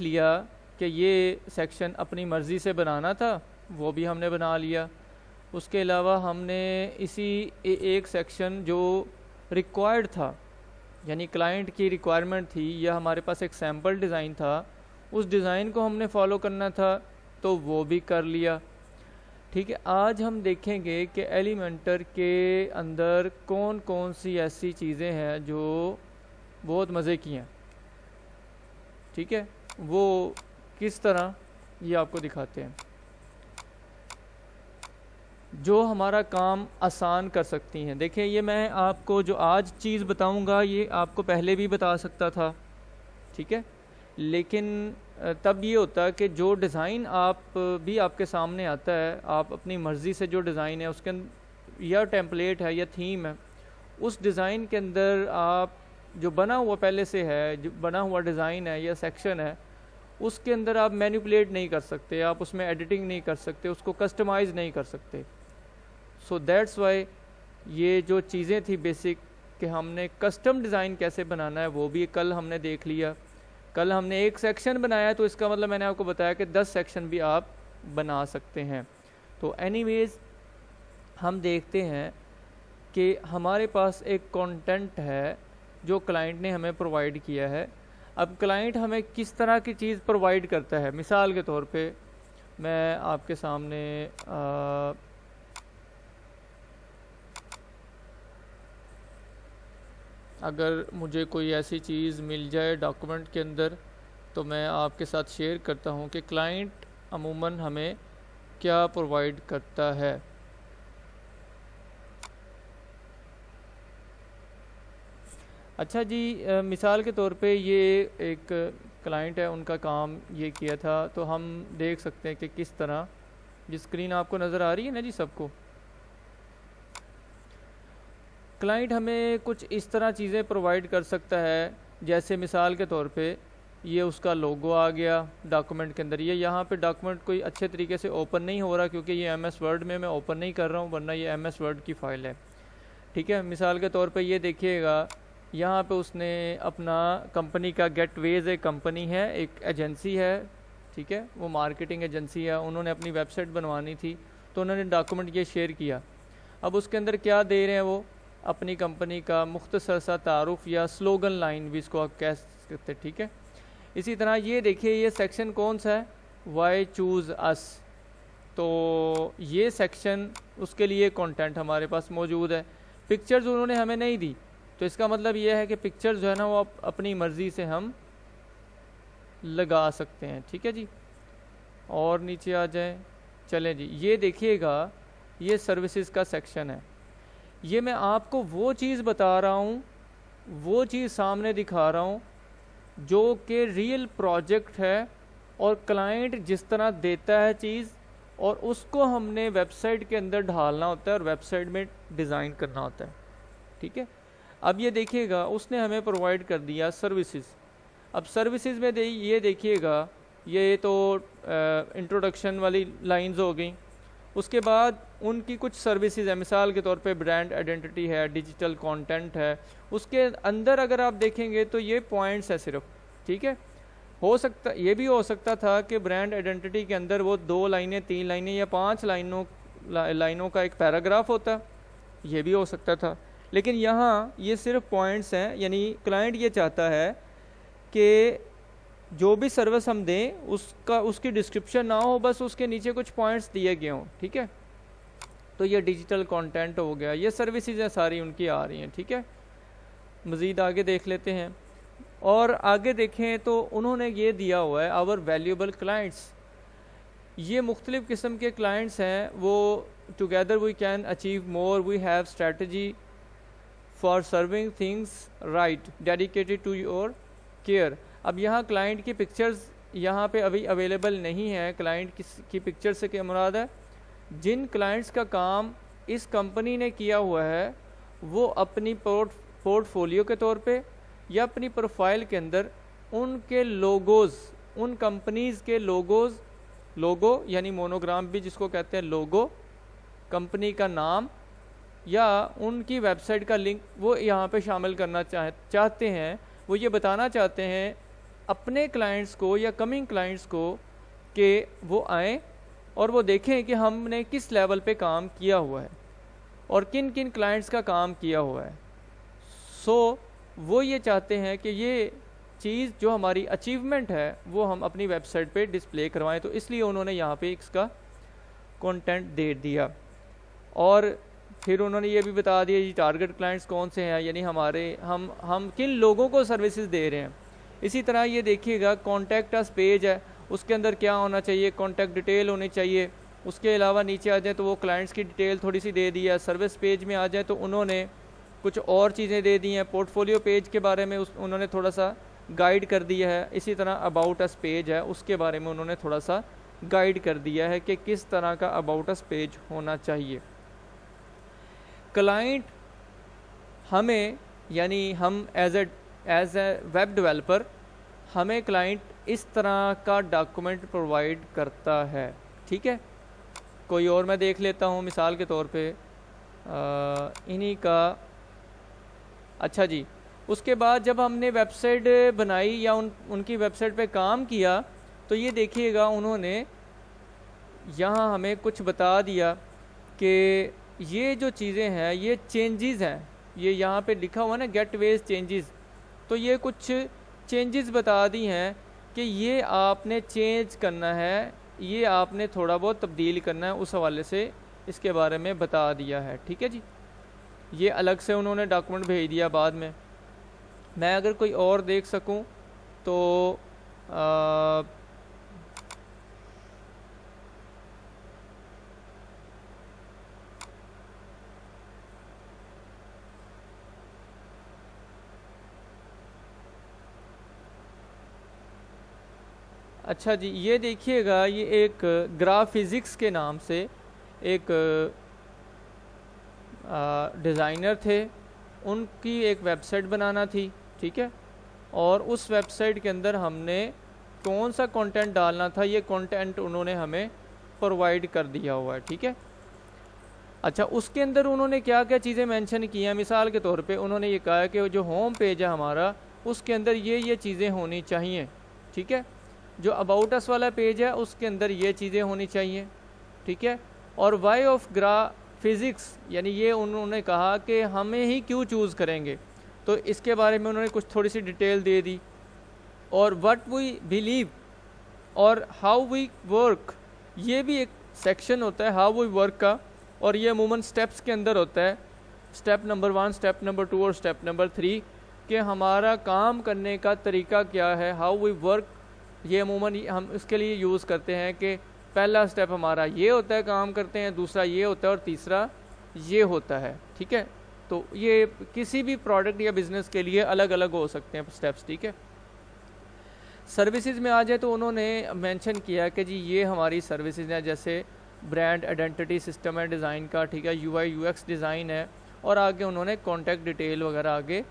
लिया कि ये सेक्शन अपनी मर्ज़ी से बनाना था, वो भी हमने बना लिया। उसके अलावा हमने इसी एक सेक्शन जो रिक्वायर्ड था, यानी क्लाइंट की रिक्वायरमेंट थी या हमारे पास एक सैम्पल डिज़ाइन था, उस डिज़ाइन को हमने फॉलो करना था, तो वो भी कर लिया। ठीक है, आज हम देखेंगे कि एलिमेंटर के अंदर कौन कौन सी ऐसी चीज़ें हैं जो बहुत मज़े की हैं। ठीक है, वो किस तरह, ये आपको दिखाते हैं, जो हमारा काम आसान कर सकती हैं। देखिए, ये मैं आपको जो आज चीज़ बताऊंगा ये आपको पहले भी बता सकता था, ठीक है, लेकिन तब ये होता है कि जो डिज़ाइन आप भी आपके सामने आता है, आप अपनी मर्ज़ी से जो डिज़ाइन है उसके अंदर या टेम्पलेट है या थीम है, उस डिज़ाइन के अंदर आप जो बना हुआ पहले से है, जो बना हुआ डिज़ाइन है या सेक्शन है, उसके अंदर आप मैनिपुलेट नहीं कर सकते, आप उसमें एडिटिंग नहीं कर सकते, उसको कस्टमाइज़ नहीं कर सकते। सो दैट्स वाई ये जो चीज़ें थी बेसिक कि हमने कस्टम डिज़ाइन कैसे बनाना है, वो भी कल हमने देख लिया। कल हमने एक सेक्शन बनाया, तो इसका मतलब मैंने आपको बताया कि 10 सेक्शन भी आप बना सकते हैं। तो एनीवेज हम देखते हैं कि हमारे पास एक कंटेंट है जो क्लाइंट ने हमें प्रोवाइड किया है। अब क्लाइंट हमें किस तरह की चीज़ प्रोवाइड करता है, मिसाल के तौर पे मैं आपके सामने अगर मुझे कोई ऐसी चीज़ मिल जाए डॉक्यूमेंट के अंदर, तो मैं आपके साथ शेयर करता हूँ कि क्लाइंट अमूमन हमें क्या प्रोवाइड करता है। अच्छा जी, मिसाल के तौर पे ये एक क्लाइंट है, उनका काम ये किया था, तो हम देख सकते हैं कि किस तरह, ये स्क्रीन आपको नज़र आ रही है ना जी सबको। क्लाइंट हमें कुछ इस तरह चीज़ें प्रोवाइड कर सकता है, जैसे मिसाल के तौर पे ये उसका लोगो आ गया डॉक्यूमेंट के अंदर। ये यहाँ पे डॉक्यूमेंट कोई अच्छे तरीके से ओपन नहीं हो रहा क्योंकि ये MS वर्ड में मैं ओपन नहीं कर रहा हूँ, वरना ये MS वर्ड की फ़ाइल है। ठीक है, मिसाल के तौर पे ये देखिएगा, यहाँ पे उसने अपना कंपनी का गेटवेज एक कंपनी है, एक एजेंसी है, ठीक है, वो मार्केटिंग एजेंसी है, उन्होंने अपनी वेबसाइट बनवानी थी, तो उन्होंने डॉक्यूमेंट ये शेयर किया। अब उसके अंदर क्या दे रहे हैं, वो अपनी कंपनी का मुख्तसर सा तारुफ या स्लोगन लाइन भी इसको आप कह सकते, ठीक है। इसी तरह ये देखिए, ये सेक्शन कौन सा है, वाई चूज़ अस, तो ये सेक्शन उसके लिए कंटेंट हमारे पास मौजूद है। पिक्चर्स उन्होंने हमें नहीं दी, तो इसका मतलब ये है कि पिक्चर्स जो है ना वो अपनी मर्ज़ी से हम लगा सकते हैं, ठीक है जी। और नीचे आ जाएं, चलें जी, ये देखिएगा, ये सर्विसेज का सेक्शन है। ये मैं आपको वो चीज़ बता रहा हूँ, वो चीज़ सामने दिखा रहा हूँ जो कि रियल प्रोजेक्ट है, और क्लाइंट जिस तरह देता है चीज़, और उसको हमने वेबसाइट के अंदर ढालना होता है और वेबसाइट में डिज़ाइन करना होता है, ठीक है। अब ये देखिएगा, उसने हमें प्रोवाइड कर दिया सर्विसेज। अब सर्विसेज में ये देखिएगा, ये तो इंट्रोडक्शन वाली लाइंस हो गई। उसके बाद उनकी कुछ सर्विसेज है, मिसाल के तौर पे ब्रांड आइडेंटिटी है, डिजिटल कंटेंट है। उसके अंदर अगर आप देखेंगे तो ये पॉइंट्स है सिर्फ, ठीक है। हो सकता, ये भी हो सकता था कि ब्रांड आइडेंटिटी के अंदर वो 2 लाइनें, 3 लाइनें या 5 लाइनों का एक पैराग्राफ होता, ये भी हो सकता था। लेकिन यहाँ ये सिर्फ पॉइंट्स हैं, यानी क्लाइंट ये चाहता है कि जो भी सर्विस हम दें उसकी डिस्क्रिप्शन ना हो, बस उसके नीचे कुछ पॉइंट्स दिए गए हों, ठीक है। तो ये डिजिटल कंटेंट हो गया, ये सर्विसेज है सारी उनकी आ रही हैं, ठीक है। मज़ीद आगे देख लेते हैं, और आगे देखें तो उन्होंने ये दिया हुआ है आवर वैल्यूएबल क्लाइंट्स। ये मुख्तलिफ़ किस्म के क्लाइंट्स हैं, वो together we can achieve more, we have strategy for serving things right, dedicated to your care. अब यहाँ क्लाइंट की पिक्चर्स यहाँ पे अभी अवेलेबल नहीं है। क्लाइंट की पिक्चर से क्या मुराद है, जिन क्लाइंट्स का काम इस कंपनी ने किया हुआ है वो अपनी पोर्टफोलियो के तौर पे या अपनी प्रोफाइल के अंदर उनके लोगोज़, उन कंपनीज़ के लोगोज़, लोगो यानी मोनोग्राम भी जिसको कहते हैं, लोगो, कंपनी का नाम या उनकी वेबसाइट का लिंक वो यहाँ पे शामिल करना चाहते हैं। वो ये बताना चाहते हैं अपने क्लाइंट्स को या कमिंग क्लाइंट्स को कि वो आएँ और वो देखें कि हमने किस लेवल पे काम किया हुआ है और किन किन क्लाइंट्स का काम किया हुआ है। सो वो ये चाहते हैं कि ये चीज़ जो हमारी अचीवमेंट है वो हम अपनी वेबसाइट पे डिस्प्ले करवाएं, तो इसलिए उन्होंने यहाँ पे इसका कंटेंट दे दिया। और फिर उन्होंने ये भी बता दिया ये टारगेट क्लाइंट्स कौन से हैं, यानी हमारे हम किन लोगों को सर्विसेज दे रहे हैं। इसी तरह ये देखिएगा कॉन्टैक्ट अस पेज है, उसके अंदर क्या होना चाहिए, कॉन्टैक्ट डिटेल होनी चाहिए। उसके अलावा नीचे आ जाए तो वो क्लाइंट्स की डिटेल थोड़ी सी दे दी है। सर्विस पेज में आ जाए तो उन्होंने कुछ और चीज़ें दे दी हैं। पोर्टफोलियो पेज के बारे में उन्होंने थोड़ा सा गाइड कर दिया है। इसी तरह अबाउट अस पेज है, उसके बारे में उन्होंने थोड़ा सा गाइड कर दिया है कि किस तरह का अबाउट अस पेज होना चाहिए। क्लाइंट हमें, यानी हम एज ए वेब डेवलपर, हमें क्लाइंट इस तरह का डॉक्यूमेंट प्रोवाइड करता है। ठीक है, कोई और मैं देख लेता हूँ मिसाल के तौर पे इन्हीं का। अच्छा जी, उसके बाद जब हमने वेबसाइट बनाई या उनकी वेबसाइट पे काम किया तो ये देखिएगा उन्होंने यहाँ हमें कुछ बता दिया कि ये जो चीज़ें हैं ये चेंजेस हैं। ये यहाँ पे लिखा हुआ ना गेट वेज चेंजेस, तो ये कुछ चेंजेस बता दी हैं कि ये आपने चेंज करना है, ये आपने थोड़ा बहुत तब्दील करना है, उस हवाले से इसके बारे में बता दिया है। ठीक है जी, ये अलग से उन्होंने डॉक्यूमेंट भेज दिया बाद में। मैं अगर कोई और देख सकूं तो अच्छा जी, ये देखिएगा ये एक ग्राफ फिज़िक्स के नाम से एक डिज़ाइनर थे, उनकी एक वेबसाइट बनाना थी। ठीक है, और उस वेबसाइट के अंदर हमने कौन सा कंटेंट डालना था, ये कंटेंट उन्होंने हमें प्रोवाइड कर दिया हुआ है। ठीक है, अच्छा उसके अंदर उन्होंने क्या क्या चीज़ें मेंशन की हैं। मिसाल के तौर पे उन्होंने ये कहा कि जो होम पेज है हमारा उसके अंदर ये चीज़ें होनी चाहिए। ठीक है, जो अबाउट अस वाला पेज है उसके अंदर ये चीज़ें होनी चाहिए। ठीक है, और वाई ऑफ ग्राफ फिज़िक्स, यानी ये उन्होंने कहा कि हमें ही क्यों चूज़ करेंगे, तो इसके बारे में उन्होंने कुछ थोड़ी सी डिटेल दे दी। और व्हाट वी बिलीव और हाउ वी वर्क, ये भी एक सेक्शन होता है हाउ वी वर्क का, और ये अमूमन स्टेप्स के अंदर होता है, स्टेप नंबर 1, स्टेप नंबर 2 और स्टेप नंबर 3 कि हमारा काम करने का तरीका क्या है। हाउ वी वर्क ये अमूमन हम इसके लिए यूज़ करते हैं कि पहला स्टेप हमारा ये होता है, काम करते हैं, दूसरा ये होता है और तीसरा ये होता है। ठीक है, तो ये किसी भी प्रोडक्ट या बिज़नेस के लिए अलग अलग हो सकते हैं स्टेप्स। ठीक है, सर्विसेज में आ जाए तो उन्होंने मेंशन किया कि जी ये हमारी सर्विसेज हैं, जैसे ब्रांड आइडेंटिटी सिस्टम है डिज़ाइन का। ठीक है, UI UX डिज़ाइन है, और आगे उन्होंने कॉन्टैक्ट डिटेल वगैरह आगे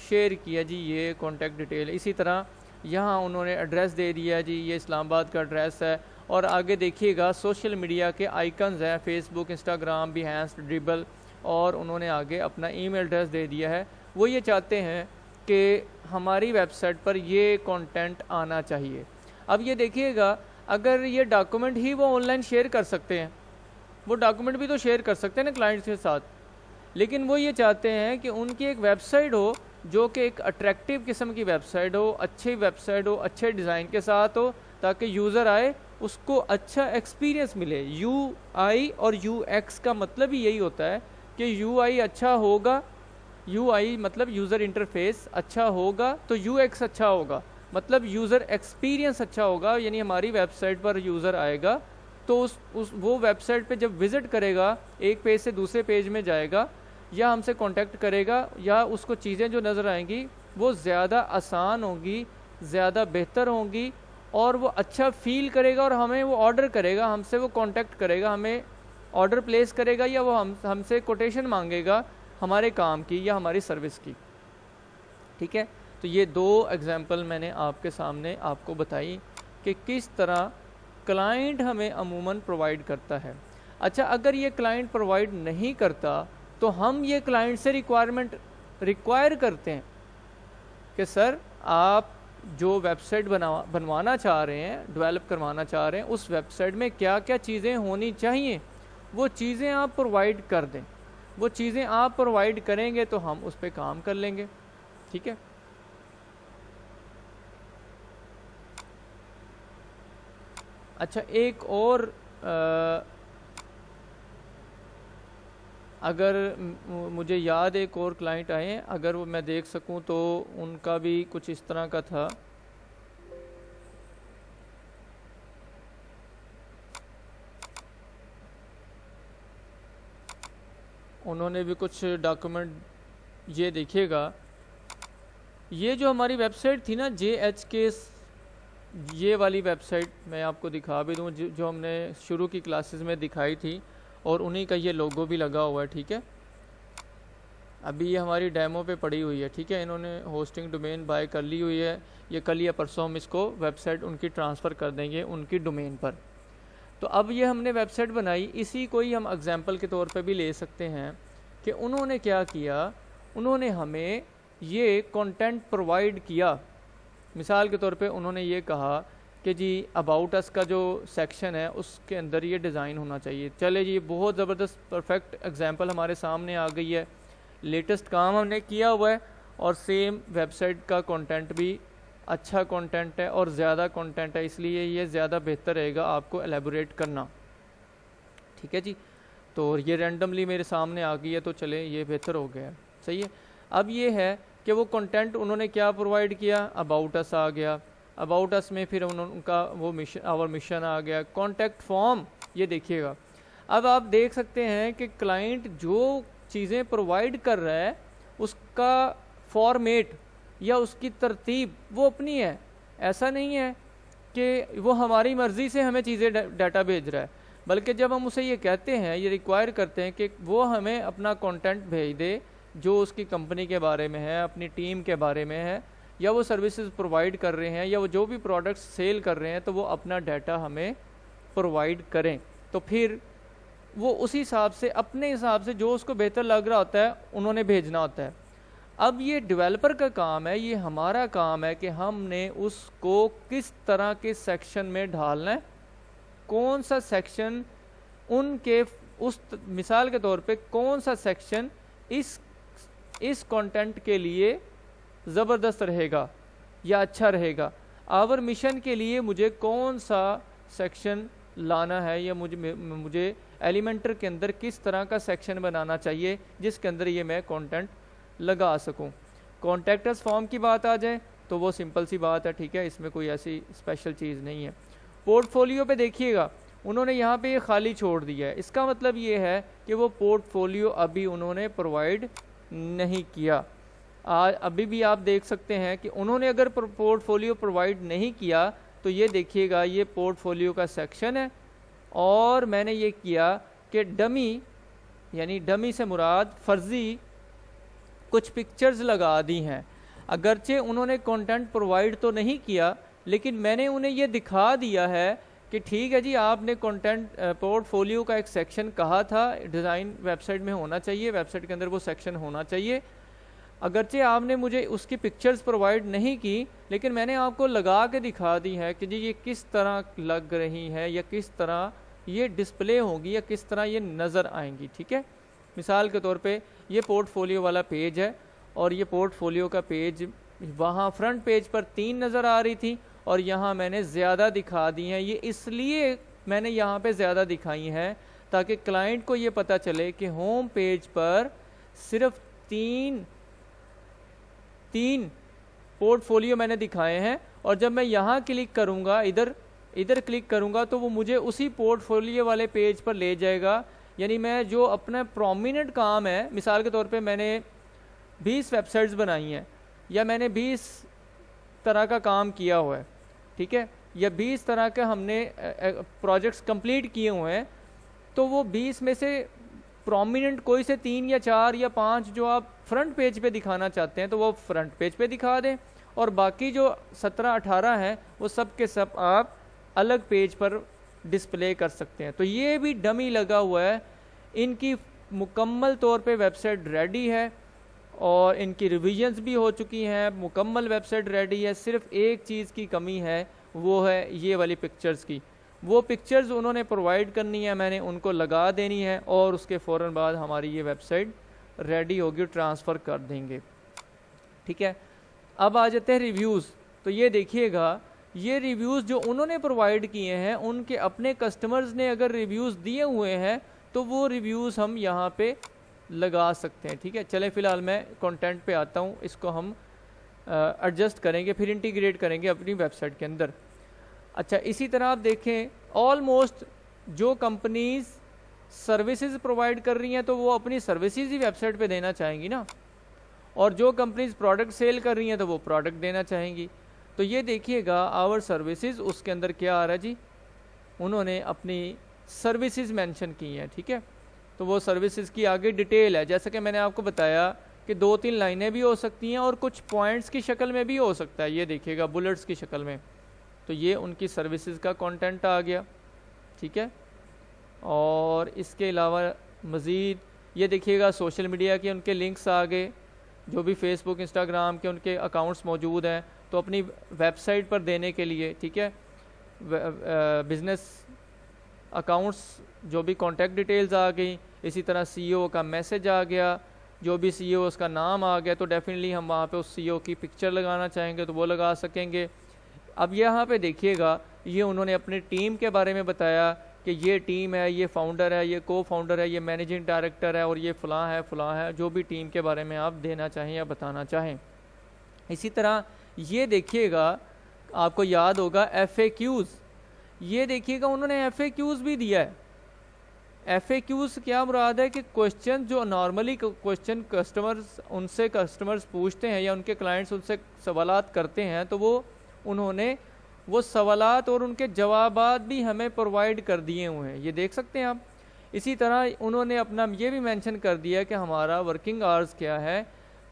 शेयर किया जी, ये कॉन्टैक्ट डिटेल। इसी तरह यहाँ उन्होंने एड्रेस दे दिया है जी, ये इस्लामाबाद का एड्रेस है। और आगे देखिएगा सोशल मीडिया के आइकन्स हैं, फेसबुक, इंस्टाग्राम, बिहेंस, ड्रिबल, और उन्होंने आगे अपना ईमेल एड्रेस दे दिया है। वो ये चाहते हैं कि हमारी वेबसाइट पर ये कंटेंट आना चाहिए। अब ये देखिएगा अगर ये डॉक्यूमेंट ही वो ऑनलाइन शेयर कर सकते हैं, वो डॉक्यूमेंट भी तो शेयर कर सकते हैं ना क्लाइंट्स के साथ, लेकिन वो ये चाहते हैं कि उनकी एक वेबसाइट हो जो कि एक अट्रैक्टिव किस्म की वेबसाइट हो, अच्छी वेबसाइट हो, अच्छे डिज़ाइन के साथ हो, ताकि यूज़र आए उसको अच्छा एक्सपीरियंस मिले। UI और UX का मतलब ही यही होता है कि UI अच्छा होगा, UI मतलब यूज़र इंटरफेस अच्छा होगा, तो UX अच्छा होगा मतलब यूज़र एक्सपीरियंस अच्छा होगा। यानी हमारी वेबसाइट पर यूज़र आएगा तो वो वेबसाइट पे जब विज़िट करेगा, एक पेज से दूसरे पेज में जाएगा या हमसे कांटेक्ट करेगा, या उसको चीज़ें जो नज़र आएंगी वो ज़्यादा आसान होंगी, ज़्यादा बेहतर होंगी, और वो अच्छा फील करेगा और हमें वो ऑर्डर करेगा, हमसे वो कांटेक्ट करेगा, हमें ऑर्डर प्लेस करेगा, या वो हमसे कोटेशन मांगेगा हमारे काम की या हमारी सर्विस की। ठीक है, तो ये 2 एग्जांपल मैंने आपके सामने आपको बताई कि किस तरह क्लाइंट हमें अमूमन प्रोवाइड करता है। अच्छा, अगर ये क्लाइंट प्रोवाइड नहीं करता तो हम ये क्लाइंट से रिक्वायर करते हैं कि सर आप जो वेबसाइट बनवाना चाह रहे हैं, डेवलप करवाना चाह रहे हैं, उस वेबसाइट में क्या क्या चीज़ें होनी चाहिए वो चीज़ें आप प्रोवाइड कर दें। वो चीज़ें आप प्रोवाइड करेंगे तो हम उस पर काम कर लेंगे। ठीक है। अच्छा, एक और अगर मुझे याद एक और क्लाइंट आए हैं, अगर वो मैं देख सकूं तो उनका भी कुछ इस तरह का था। उन्होंने भी कुछ डॉक्यूमेंट, ये देखिएगा, ये जो हमारी वेबसाइट थी ना JHK, ये वाली वेबसाइट मैं आपको दिखा भी दूँ, जो हमने शुरू की क्लासेस में दिखाई थी, और उन्हीं का ये लोगो भी लगा हुआ है। ठीक है, अभी ये हमारी डेमो पे पड़ी हुई है। ठीक है, इन्होंने होस्टिंग डोमेन बाय कर ली हुई है। ये कल या परसों हम इसको वेबसाइट उनकी ट्रांसफ़र कर देंगे उनकी डोमेन पर। तो अब ये हमने वेबसाइट बनाई, इसी को ही हम एग्जांपल के तौर पे भी ले सकते हैं कि उन्होंने क्या किया, उन्होंने हमें ये कंटेंट प्रोवाइड किया। मिसाल के तौर पे उन्होंने ये कहा कि जी अबाउट अस का जो सेक्शन है उसके अंदर ये डिज़ाइन होना चाहिए। चले जी, बहुत ज़बरदस्त परफेक्ट एग्जांपल हमारे सामने आ गई है, लेटेस्ट काम हमने किया हुआ है, और सेम वेबसाइट का कंटेंट भी अच्छा कंटेंट है और ज़्यादा कंटेंट है, इसलिए ये ज़्यादा बेहतर रहेगा आपको एलेबोरेट करना। ठीक है जी, तो ये रैंडमली मेरे सामने आ गई है, तो चले ये बेहतर हो गया। सही है। अब ये है कि वो कंटेंट उन्होंने क्या प्रोवाइड किया, अबाउट अस आ गया, अबाउट अस में फिर उनका वो मिशन, आवर मिशन आ गया, कॉन्टैक्ट फॉर्म, ये देखिएगा। अब आप देख सकते हैं कि क्लाइंट जो चीज़ें प्रोवाइड कर रहा है उसका फॉर्मेट या उसकी तरतीब वो अपनी है। ऐसा नहीं है कि वो हमारी मर्ज़ी से हमें चीज़ें डाटा भेज रहा है, बल्कि जब हम उसे ये कहते हैं, ये रिक्वायर करते हैं कि वो हमें अपना कंटेंट भेज दे जो उसकी कंपनी के बारे में है, अपनी टीम के बारे में है, या वो सर्विसेज प्रोवाइड कर रहे हैं, या वो जो भी प्रोडक्ट्स सेल कर रहे हैं, तो वो अपना डाटा हमें प्रोवाइड करें। तो फिर वो उसी हिसाब से, अपने हिसाब से जो उसको बेहतर लग रहा होता है उन्होंने भेजना होता है। अब ये डेवलपर का काम है, ये हमारा काम है कि हमने उसको किस तरह के सेक्शन में ढालना है, कौन सा सेक्शन उनके उस मिसाल के तौर पे कौन सा सेक्शन इस कंटेंट के लिए ज़बरदस्त रहेगा या अच्छा रहेगा, आवर मिशन के लिए मुझे कौन सा सेक्शन लाना है, या मुझे एलिमेंटर के अंदर किस तरह का सेक्शन बनाना चाहिए जिसके अंदर ये मैं कंटेंट लगा सकूं। कॉन्टैक्ट अस फॉर्म की बात आ जाए तो वो सिंपल सी बात है। ठीक है, इसमें कोई ऐसी स्पेशल चीज़ नहीं है। पोर्टफोलियो पे देखिएगा, उन्होंने यहाँ पे ये खाली छोड़ दिया है, इसका मतलब ये है कि वो पोर्टफोलियो अभी उन्होंने प्रोवाइड नहीं किया। अभी भी आप देख सकते हैं कि उन्होंने अगर पोर्टफोलियो प्रोवाइड नहीं किया तो ये देखिएगा, ये पोर्टफोलियो का सेक्शन है, और मैंने ये किया कि डमी, यानी डमी से मुराद फर्जी कुछ पिक्चर्स लगा दी हैं। अगरचे उन्होंने कंटेंट प्रोवाइड तो नहीं किया, लेकिन मैंने उन्हें ये दिखा दिया है कि ठीक है जी, आपने कंटेंट पोर्टफोलियो का एक सेक्शन कहा था डिज़ाइन वेबसाइट में होना चाहिए, वेबसाइट के अंदर वो सेक्शन होना चाहिए। अगरचे आपने मुझे उसकी पिक्चर्स प्रोवाइड नहीं की, लेकिन मैंने आपको लगा के दिखा दी है कि जी ये किस तरह लग रही है, या किस तरह ये डिस्प्ले होगी, या किस तरह ये नज़र आएंगी। ठीक है, मिसाल के तौर पे ये पोर्टफोलियो वाला पेज है, और ये पोर्टफोलियो का पेज वहाँ फ्रंट पेज पर 3 नज़र आ रही थी, और यहाँ मैंने ज़्यादा दिखा दी हैं। ये इसलिए मैंने यहाँ पे ज़्यादा दिखाई हैं ताकि क्लाइंट को ये पता चले कि होम पेज पर सिर्फ तीन पोर्टफोलियो मैंने दिखाए हैं, और जब मैं यहाँ क्लिक करूँगा, इधर क्लिक करूँगा, तो वो मुझे उसी पोर्टफोलियो वाले पेज पर ले जाएगा। यानी मैं जो अपना प्रोमिनेंट काम है, मिसाल के तौर पे मैंने 20 वेबसाइट्स बनाई हैं, या मैंने 20 तरह का काम किया हुआ है, ठीक है, या 20 तरह के हमने प्रोजेक्ट्स कंप्लीट किए हुए हैं, तो वो 20 में से प्रोमिनेंट कोई से 3 या 4 या 5 जो आप फ्रंट पेज पे दिखाना चाहते हैं तो वो फ्रंट पेज पे दिखा दें, और बाकी जो 17-18 हैं वो सब के सब आप अलग पेज पर डिस्प्ले कर सकते हैं। तो ये भी डमी लगा हुआ है, इनकी मुकम्मल तौर पे वेबसाइट रेडी है, और इनकी रिविजन्स भी हो चुकी हैं, मुकम्मल वेबसाइट रेडी है। सिर्फ एक चीज़ की कमी है, वो है ये वाली पिक्चर्स की। वो पिक्चर्स उन्होंने प्रोवाइड करनी है, मैंने उनको लगा देनी है और उसके फ़ौरन बाद हमारी ये वेबसाइट रेडी होगी, ट्रांसफ़र कर देंगे। ठीक है, अब आ जाते हैं रिव्यूज़। तो ये देखिएगा, ये रिव्यूज़ जो उन्होंने प्रोवाइड किए हैं, उनके अपने कस्टमर्स ने अगर रिव्यूज़ दिए हुए हैं तो वो रिव्यूज़ हम यहाँ पे लगा सकते हैं। ठीक है, चले फ़िलहाल मैं कंटेंट पे आता हूँ, इसको हम एडजस्ट करेंगे, फिर इंटीग्रेट करेंगे अपनी वेबसाइट के अंदर। अच्छा, इसी तरह आप देखें, ऑलमोस्ट जो कंपनीज सर्विसेज प्रोवाइड कर रही हैं तो वो अपनी सर्विसेज ही वेबसाइट पे देना चाहेंगी ना, और जो कंपनीज प्रोडक्ट सेल कर रही हैं तो वो प्रोडक्ट देना चाहेंगी। तो ये देखिएगा, आवर सर्विसेज, उसके अंदर क्या आ रहा है जी, उन्होंने अपनी सर्विसेज मेंशन की हैं। ठीक है, तो वो सर्विसेज की आगे डिटेल है, जैसा कि मैंने आपको बताया कि 2-3 लाइनें भी हो सकती हैं और कुछ पॉइंट्स की शक्ल में भी हो सकता है। ये देखिएगा, बुलेट्स की शक्ल में। तो ये उनकी सर्विसेज का कंटेंट आ गया। ठीक है, और इसके अलावा मज़ीद ये देखिएगा, सोशल मीडिया के उनके लिंक्स आ गए, जो भी फेसबुक इंस्टाग्राम के उनके अकाउंट्स मौजूद हैं तो अपनी वेबसाइट पर देने के लिए। ठीक है, बिज़नेस अकाउंट्स, जो भी कॉन्टैक्ट डिटेल्स आ गई। इसी तरह सीईओ का मैसेज आ गया, जो भी सीईओ उसका नाम आ गया तो डेफिनेटली हम वहाँ पे उस सीईओ की पिक्चर लगाना चाहेंगे तो वो लगा सकेंगे। अब यहाँ पे देखिएगा, ये उन्होंने अपनी टीम के बारे में बताया कि ये टीम है, ये फाउंडर है, ये को फाउंडर है, ये मैनेजिंग डायरेक्टर है और ये फ़लाँ है, जो भी टीम के बारे में आप देना चाहें या बताना चाहें। इसी तरह ये देखिएगा, आपको याद होगा FAQs, ये देखिएगा उन्होंने FAQs भी दिया है। FAQs क्या मुराद है कि क्वेश्चन जो नॉर्मली क्वेश्चन कस्टमर्स पूछते हैं या उनके क्लाइंट्स उनसे सवालात करते हैं, तो वो उन्होंने वो सवालात और उनके जवाबात भी हमें प्रोवाइड कर दिए हुए हैं, ये देख सकते हैं आप। इसी तरह उन्होंने अपना ये भी मेंशन कर दिया कि हमारा वर्किंग आवर्स क्या है,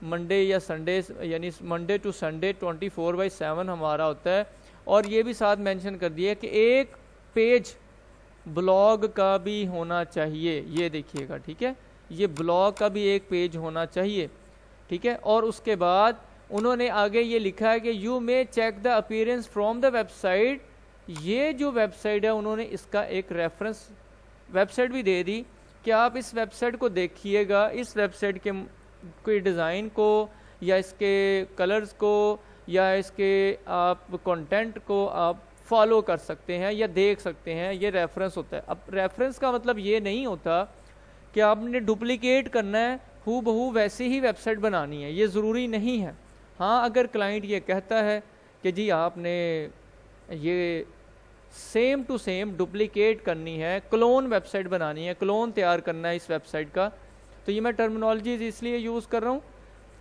मंडे या संडे, यानी मंडे टू संडे 24/7 हमारा होता है। और ये भी साथ मेंशन कर दिया कि एक पेज ब्लॉग का भी होना चाहिए, ये देखिएगा। ठीक है, ये ब्लॉग का भी एक पेज होना चाहिए। ठीक है, और उसके बाद उन्होंने आगे ये लिखा है कि you may check the appearance from the website. ये जो वेबसाइट है, उन्होंने इसका एक रेफरेंस वेबसाइट भी दे दी कि आप इस वेबसाइट को देखिएगा, इस वेबसाइट के कोई डिज़ाइन को या इसके कलर्स को या इसके आप कंटेंट को आप फॉलो कर सकते हैं या देख सकते हैं, ये रेफरेंस होता है। अब रेफरेंस का मतलब ये नहीं होता कि आपने डुप्लीकेट करना है, हू बहू वैसे ही वेबसाइट बनानी है, ये ज़रूरी नहीं है। हाँ, अगर क्लाइंट ये कहता है कि जी आपने ये सेम टू सेम डुप्लीकेट करनी है, क्लोन वेबसाइट बनानी है, क्लोन तैयार करना है इस वेबसाइट का, तो ये मैं टर्मिनोलॉजीज़ इसलिए यूज़ कर रहा हूँ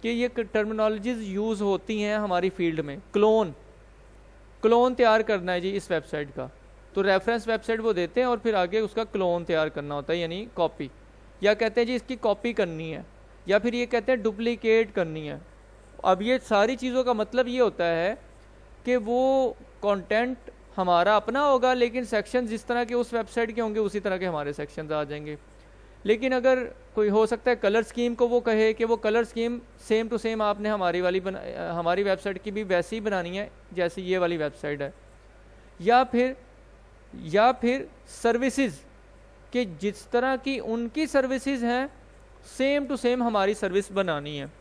कि ये टर्मिनोलॉजीज़ यूज़ होती हैं हमारी फील्ड में। क्लोन तैयार करना है जी इस वेबसाइट का, तो रेफरेंस वेबसाइट वो देते हैं और फिर आगे उसका क्लोन तैयार करना होता है, यानी कॉपी, या कहते हैं जी इसकी कॉपी करनी है, या फिर ये कहते हैं डुप्लीकेट करनी है। अब ये सारी चीज़ों का मतलब ये होता है कि वो कंटेंट हमारा अपना होगा, लेकिन सेक्शन जिस तरह के उस वेबसाइट के होंगे उसी तरह के हमारे सेक्शंस आ जाएंगे। लेकिन अगर कोई हो सकता है कलर स्कीम को वो कहे कि वो colour scheme same to same आपने हमारी वेबसाइट की भी वैसी ही बनानी है जैसी ये वाली वेबसाइट है, या फिर सर्विसेज कि जिस तरह की उनकी सर्विसेज हैं सेम टू सेम हमारी सर्विस बनानी है।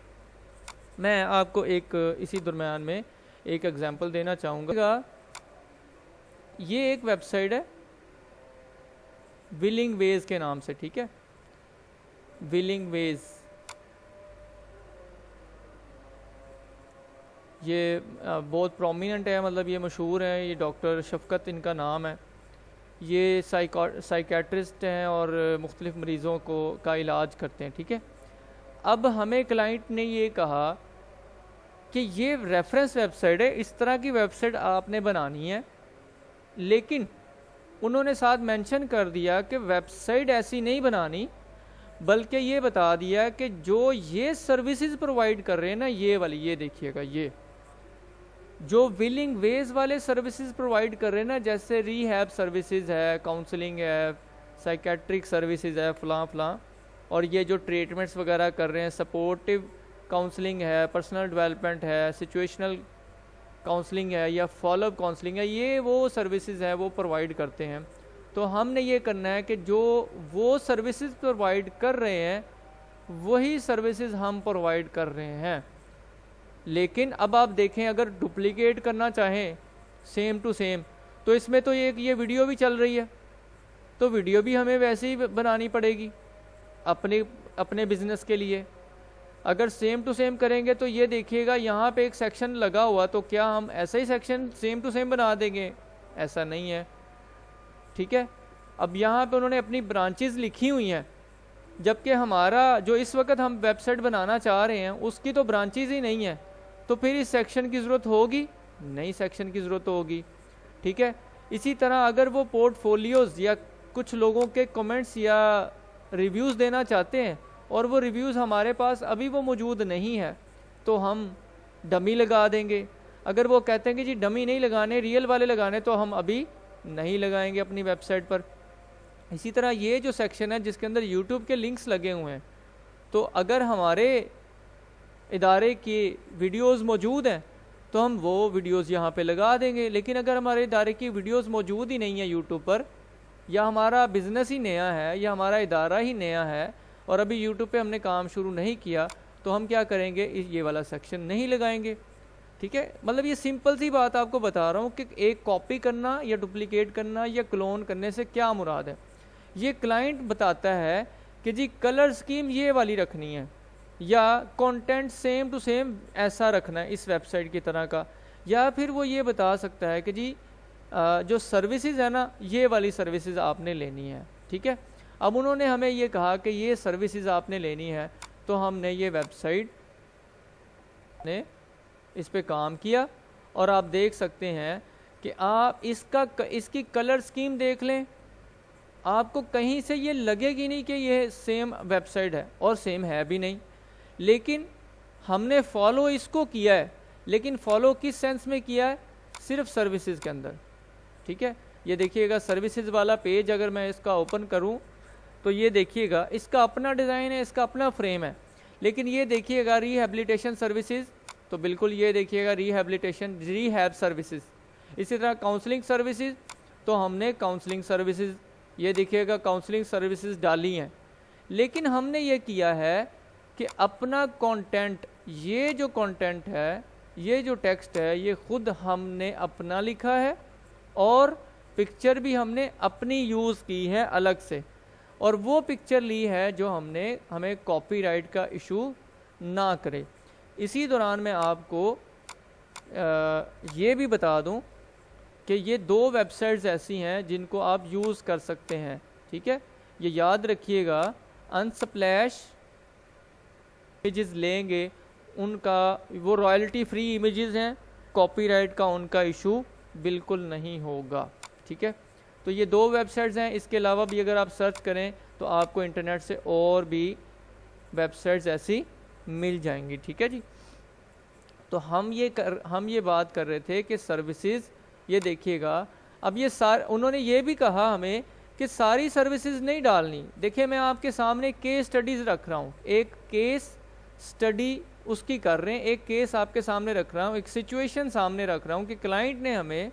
मैं आपको एक इसी दरम्यान में एक एग्जांपल देना चाहूँगा। ये एक वेबसाइट है विलिंग वेज के नाम से। ठीक है, विलिंग वेज, ये बहुत प्रोमिनेंट है, मतलब ये मशहूर है, ये डॉक्टर शफकत इनका नाम है। ये साइकेट्रिस्ट हैं और मुख्तलिफ मरीज़ों का इलाज करते हैं। ठीक है, अब हमें क्लाइंट ने ये कहा कि ये रेफरेंस वेबसाइट है, इस तरह की वेबसाइट आपने बनानी है, लेकिन उन्होंने साथ मेंशन कर दिया कि वेबसाइट ऐसी नहीं बनानी, बल्कि ये बता दिया कि जो ये सर्विसेज प्रोवाइड कर रहे हैं ना, ये वाली, ये देखिएगा, ये जो विलिंग वेज वाले सर्विसेज प्रोवाइड कर रहे हैं ना, जैसे रीहैब सर्विसेज है, काउंसलिंग है, साइकेट्रिक सर्विसेज है, फलां, और ये जो ट्रीटमेंट्स वगैरह कर रहे हैं, सपोर्टिव काउंसलिंग है, पर्सनल डेवलपमेंट है, सिचुएशनल काउंसलिंग है या फॉलोअप काउंसलिंग है, ये वो सर्विसेज है वो प्रोवाइड करते हैं। तो हमने ये करना है कि जो वो सर्विसेज प्रोवाइड कर रहे हैं वही सर्विसेज हम प्रोवाइड कर रहे हैं। लेकिन अब आप देखें, अगर डुप्लीकेट करना चाहें सेम टू सेम, तो इसमें तो ये वीडियो भी चल रही है, तो वीडियो भी हमें वैसे ही बनानी पड़ेगी अपने बिजनेस के लिए। अगर सेम टू सेम करेंगे तो ये देखिएगा यहाँ पे एक सेक्शन लगा हुआ, तो क्या हम ऐसा ही सेक्शन सेम टू सेम बना देंगे? ऐसा नहीं है, ठीक है। अब यहाँ पे उन्होंने अपनी ब्रांचेस लिखी हुई हैं, जबकि हमारा जो इस वक्त हम वेबसाइट बनाना चाह रहे हैं उसकी तो ब्रांचेस ही नहीं है, तो फिर इस सेक्शन की ज़रूरत होगी नहीं, सेक्शन की ज़रूरत होगी, ठीक है। इसी तरह अगर वो पोर्टफोलियोज़ या कुछ लोगों के कमेंट्स या रिव्यूज़ देना चाहते हैं और वो रिव्यूज़ हमारे पास अभी वो मौजूद नहीं है, तो हम डमी लगा देंगे। अगर वो कहते हैं कि जी डमी नहीं लगाने, रियल वाले लगाने, तो हम अभी नहीं लगाएंगे अपनी वेबसाइट पर। इसी तरह ये जो सेक्शन है जिसके अंदर यूट्यूब के लिंक्स लगे हुए हैं, तो अगर हमारे इदारे की वीडियोस मौजूद हैं तो हम वो वीडियोस यहाँ पे लगा देंगे। लेकिन अगर हमारे इदारे की वीडियोस मौजूद ही नहीं है यूट्यूब पर, या हमारा बिज़नेस ही नया है या हमारा इदारा ही नया है और अभी यूट्यूब पे हमने काम शुरू नहीं किया, तो हम क्या करेंगे, ये वाला सेक्शन नहीं लगाएंगे, ठीक है। मतलब ये सिंपल सी बात आपको बता रहा हूँ कि एक कॉपी करना या डुप्लीकेट करना या क्लोन करने से क्या मुराद है। ये क्लाइंट बताता है कि जी कलर स्कीम ये वाली रखनी है या कंटेंट सेम टू सेम ऐसा रखना है इस वेबसाइट की तरह का, या फिर वो ये बता सकता है कि जी जो सर्विसेज है ना ये वाली सर्विसेज आपने लेनी है, ठीक है। अब उन्होंने हमें ये कहा कि ये सर्विसेज आपने लेनी है, तो हमने ये वेबसाइट ने इस पे काम किया और आप देख सकते हैं कि आप इसकी कलर स्कीम देख लें, आपको कहीं से ये लगेगी नहीं कि ये सेम वेबसाइट है, और सेम है भी नहीं। लेकिन हमने फॉलो इसको किया है, लेकिन फॉलो किस सेंस में किया है, सिर्फ सर्विसेज के अंदर, ठीक है। ये देखिएगा सर्विसेज वाला पेज अगर मैं इसका ओपन करूं तो ये देखिएगा इसका अपना डिज़ाइन है, इसका अपना फ्रेम है। लेकिन ये देखिएगा रिहैबिलिटेशन सर्विसेज, तो बिल्कुल ये देखिएगा रिहैब सर्विसेज। इसी तरह काउंसलिंग सर्विसेज, तो हमने काउंसलिंग सर्विसेज, ये देखिएगा काउंसलिंग सर्विसेज डाली हैं। लेकिन हमने ये किया है कि अपना कंटेंट, ये जो कंटेंट है, ये जो टेक्स्ट है, ये खुद हमने अपना लिखा है और पिक्चर भी हमने अपनी यूज़ की है अलग से, और वो पिक्चर ली है जो हमें कॉपीराइट का इशू ना करे। इसी दौरान मैं आपको ये भी बता दूं कि ये दो वेबसाइट्स ऐसी हैं जिनको आप यूज़ कर सकते हैं, ठीक है। ये याद रखिएगा, अनस्प्लैश इमेजेस लेंगे उनका वो रॉयल्टी फ्री इमेजेस हैं, कॉपीराइट का उनका इशू बिल्कुल नहीं होगा, ठीक है। तो ये दो वेबसाइट्स हैं। इसके अलावा भी अगर आप सर्च करें तो आपको इंटरनेट से और भी वेबसाइट्स ऐसी मिल जाएंगी, ठीक है जी। तो हम ये बात कर रहे थे कि सर्विसेज, ये देखिएगा अब ये उन्होंने ये भी कहा हमें कि सारी सर्विसेज नहीं डालनी। देखिए मैं आपके सामने केस स्टडीज़ रख रहा हूँ, एक केस स्टडी उसकी कर रहे हैं, एक केस आपके सामने रख रहा हूँ, एक सिचुएशन सामने रख रहा हूँ कि क्लाइंट ने हमें,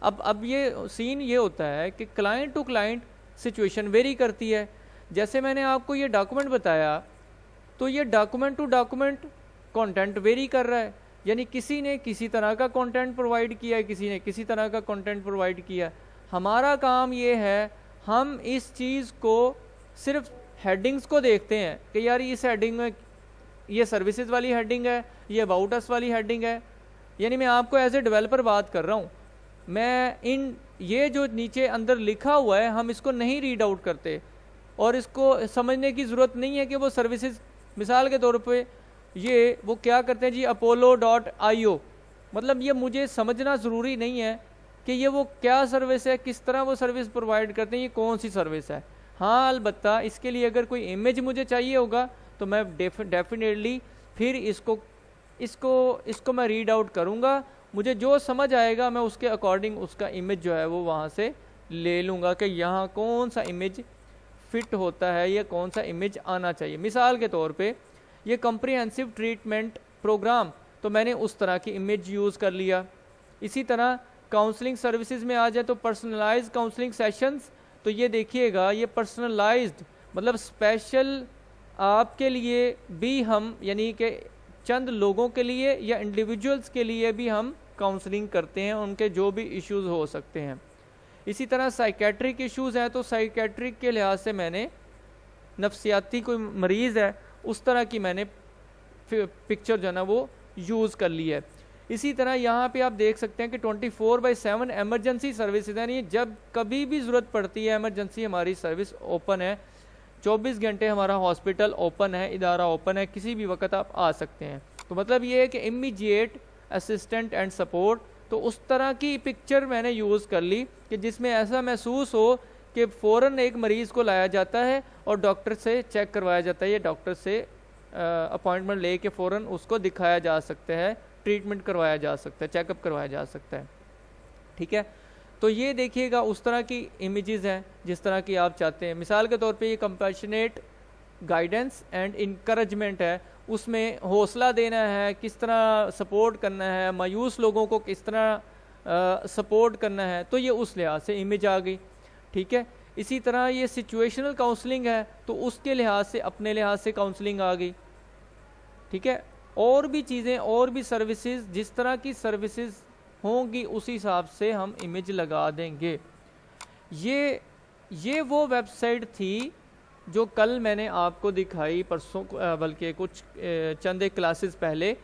अब ये सीन ये होता है कि client to client situation vary करती है। जैसे मैंने आपको ये डॉक्यूमेंट बताया, तो ये document to document content vary कर रहा है, यानी किसी ने किसी तरह का कंटेंट प्रोवाइड किया है, किसी ने किसी तरह का कंटेंट प्रोवाइड किया। हमारा काम ये है, हम इस चीज़ को सिर्फ हेडिंग्स को देखते हैं कि यार इस हेडिंग में ये सर्विसेज वाली हेडिंग है, ये अबाउट अस वाली हेडिंग है। यानी मैं आपको एज ए डेवलपर बात कर रहा हूँ, मैं ये जो नीचे अंदर लिखा हुआ है हम इसको नहीं रीड आउट करते और इसको समझने की ज़रूरत नहीं है कि वो सर्विसेज, मिसाल के तौर पे ये वो क्या करते हैं जी apollo.io, मतलब ये मुझे समझना ज़रूरी नहीं है कि ये वो क्या सर्विस है, किस तरह वो सर्विस प्रोवाइड करते हैं, ये कौन सी सर्विस है। हाँ अलबत्ता इसके लिए अगर कोई इमेज मुझे चाहिए होगा तो मैं डेफिनेटली फिर इसको मैं रीड आउट करूँगा, मुझे जो समझ आएगा मैं उसके अकॉर्डिंग उसका इमेज जो है वो वहाँ से ले लूँगा कि यहाँ कौन सा इमेज फिट होता है या कौन सा इमेज आना चाहिए। मिसाल के तौर पे ये कॉम्प्रिहेंसिव ट्रीटमेंट प्रोग्राम, तो मैंने उस तरह की इमेज यूज़ कर लिया। इसी तरह काउंसलिंग सर्विसेज में आ जाए तो पर्सनलाइज काउंसलिंग सेशंस, तो ये देखिएगा ये पर्सनलाइज्ड मतलब स्पेशल आपके लिए भी हम, यानी कि चंद लोगों के लिए या इंडिविजुअल्स के लिए भी हम काउंसलिंग करते हैं, उनके जो भी इश्यूज़ हो सकते हैं। इसी तरह साइकेट्रिक इश्यूज़ हैं तो साइकेट्रिक के लिहाज से मैंने नफ्सियाती कोई मरीज़ है उस तरह की मैंने पिक्चर जो है ना वो यूज़ कर ली है। इसी तरह यहाँ पे आप देख सकते हैं कि 24/7 एमरजेंसी सर्विसेज, यानी जब कभी भी ज़रूरत पड़ती है एमरजेंसी हमारी सर्विस ओपन है, 24 घंटे हमारा हॉस्पिटल ओपन है, इदारा ओपन है, किसी भी वक्त आप आ सकते हैं। तो मतलब ये है कि इमीडिएट असिस्टेंट एंड सपोर्ट, तो उस तरह की पिक्चर मैंने यूज़ कर ली कि जिसमें ऐसा महसूस हो कि फ़ौरन एक मरीज़ को लाया जाता है और डॉक्टर से चेक करवाया जाता है, या डॉक्टर से अपॉइंटमेंट ले के फ़ौरन उसको दिखाया जा सकता है, ट्रीटमेंट करवाया जा सकता है, चेकअप करवाया जा सकता है। ठीक है, तो ये देखिएगा उस तरह की इमेजेस हैं जिस तरह की आप चाहते हैं। मिसाल के तौर पे ये कंपैशनेट गाइडेंस एंड इनकरेजमेंट है, उसमें हौसला देना है, किस तरह सपोर्ट करना है, मायूस लोगों को किस तरह सपोर्ट करना है, तो ये उस लिहाज से इमेज आ गई। ठीक है, इसी तरह ये सिचुएशनल काउंसलिंग है तो उसके लिहाज से अपने लिहाज से काउंसलिंग आ गई। ठीक है, और भी चीज़ें और भी सर्विसेज, जिस तरह की सर्विसेज होंगी उस हिसाब से हम इमेज लगा देंगे। ये वो वेबसाइट थी जो कल मैंने आपको दिखाई, परसों बल्कि कुछ चंद एक क्लासेस पहले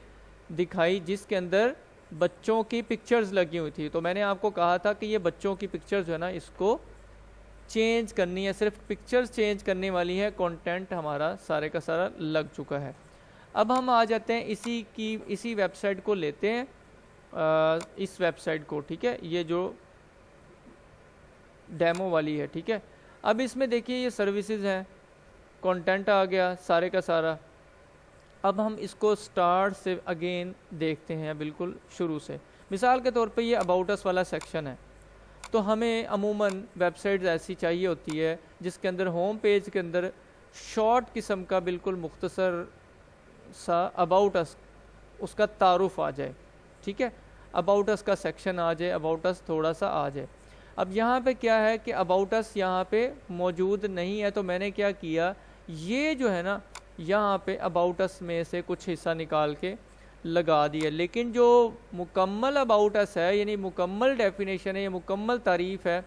दिखाई, जिसके अंदर बच्चों की पिक्चर्स लगी हुई थी। तो मैंने आपको कहा था कि ये बच्चों की पिक्चर्स जो है ना इसको चेंज करनी है, सिर्फ पिक्चर्स चेंज करने वाली है, कंटेंट हमारा सारे का सारा लग चुका है। अब हम आ जाते हैं इसी वेबसाइट को लेते हैं, इस वेबसाइट को। ठीक है, ये जो डेमो वाली है। ठीक है, अब इसमें देखिए ये सर्विसेज हैं, कंटेंट आ गया सारे का सारा। अब हम इसको स्टार्ट से अगेन देखते हैं, बिल्कुल शुरू से। मिसाल के तौर पे ये अबाउट अस वाला सेक्शन है, तो हमें अमूमन वेबसाइट्स ऐसी चाहिए होती है जिसके अंदर होम पेज के अंदर शॉर्ट किस्म का बिल्कुल मुख्तसर सा अबाउट अस उसका तारुफ आ जाए। ठीक है, अबाउट अस का सेक्शन आ जाए, अबाउट अस थोड़ा सा आ जाए। अब यहाँ पे क्या है कि अबाउट अस यहाँ पे मौजूद नहीं है, तो मैंने क्या किया, ये जो है ना यहाँ पे अबाउट अस में से कुछ हिस्सा निकाल के लगा दिया। लेकिन जो मुकम्मल अबाउट अस है, यानी मुकम्मल डेफिनेशन है, ये मुकम्मल तारीफ़ है,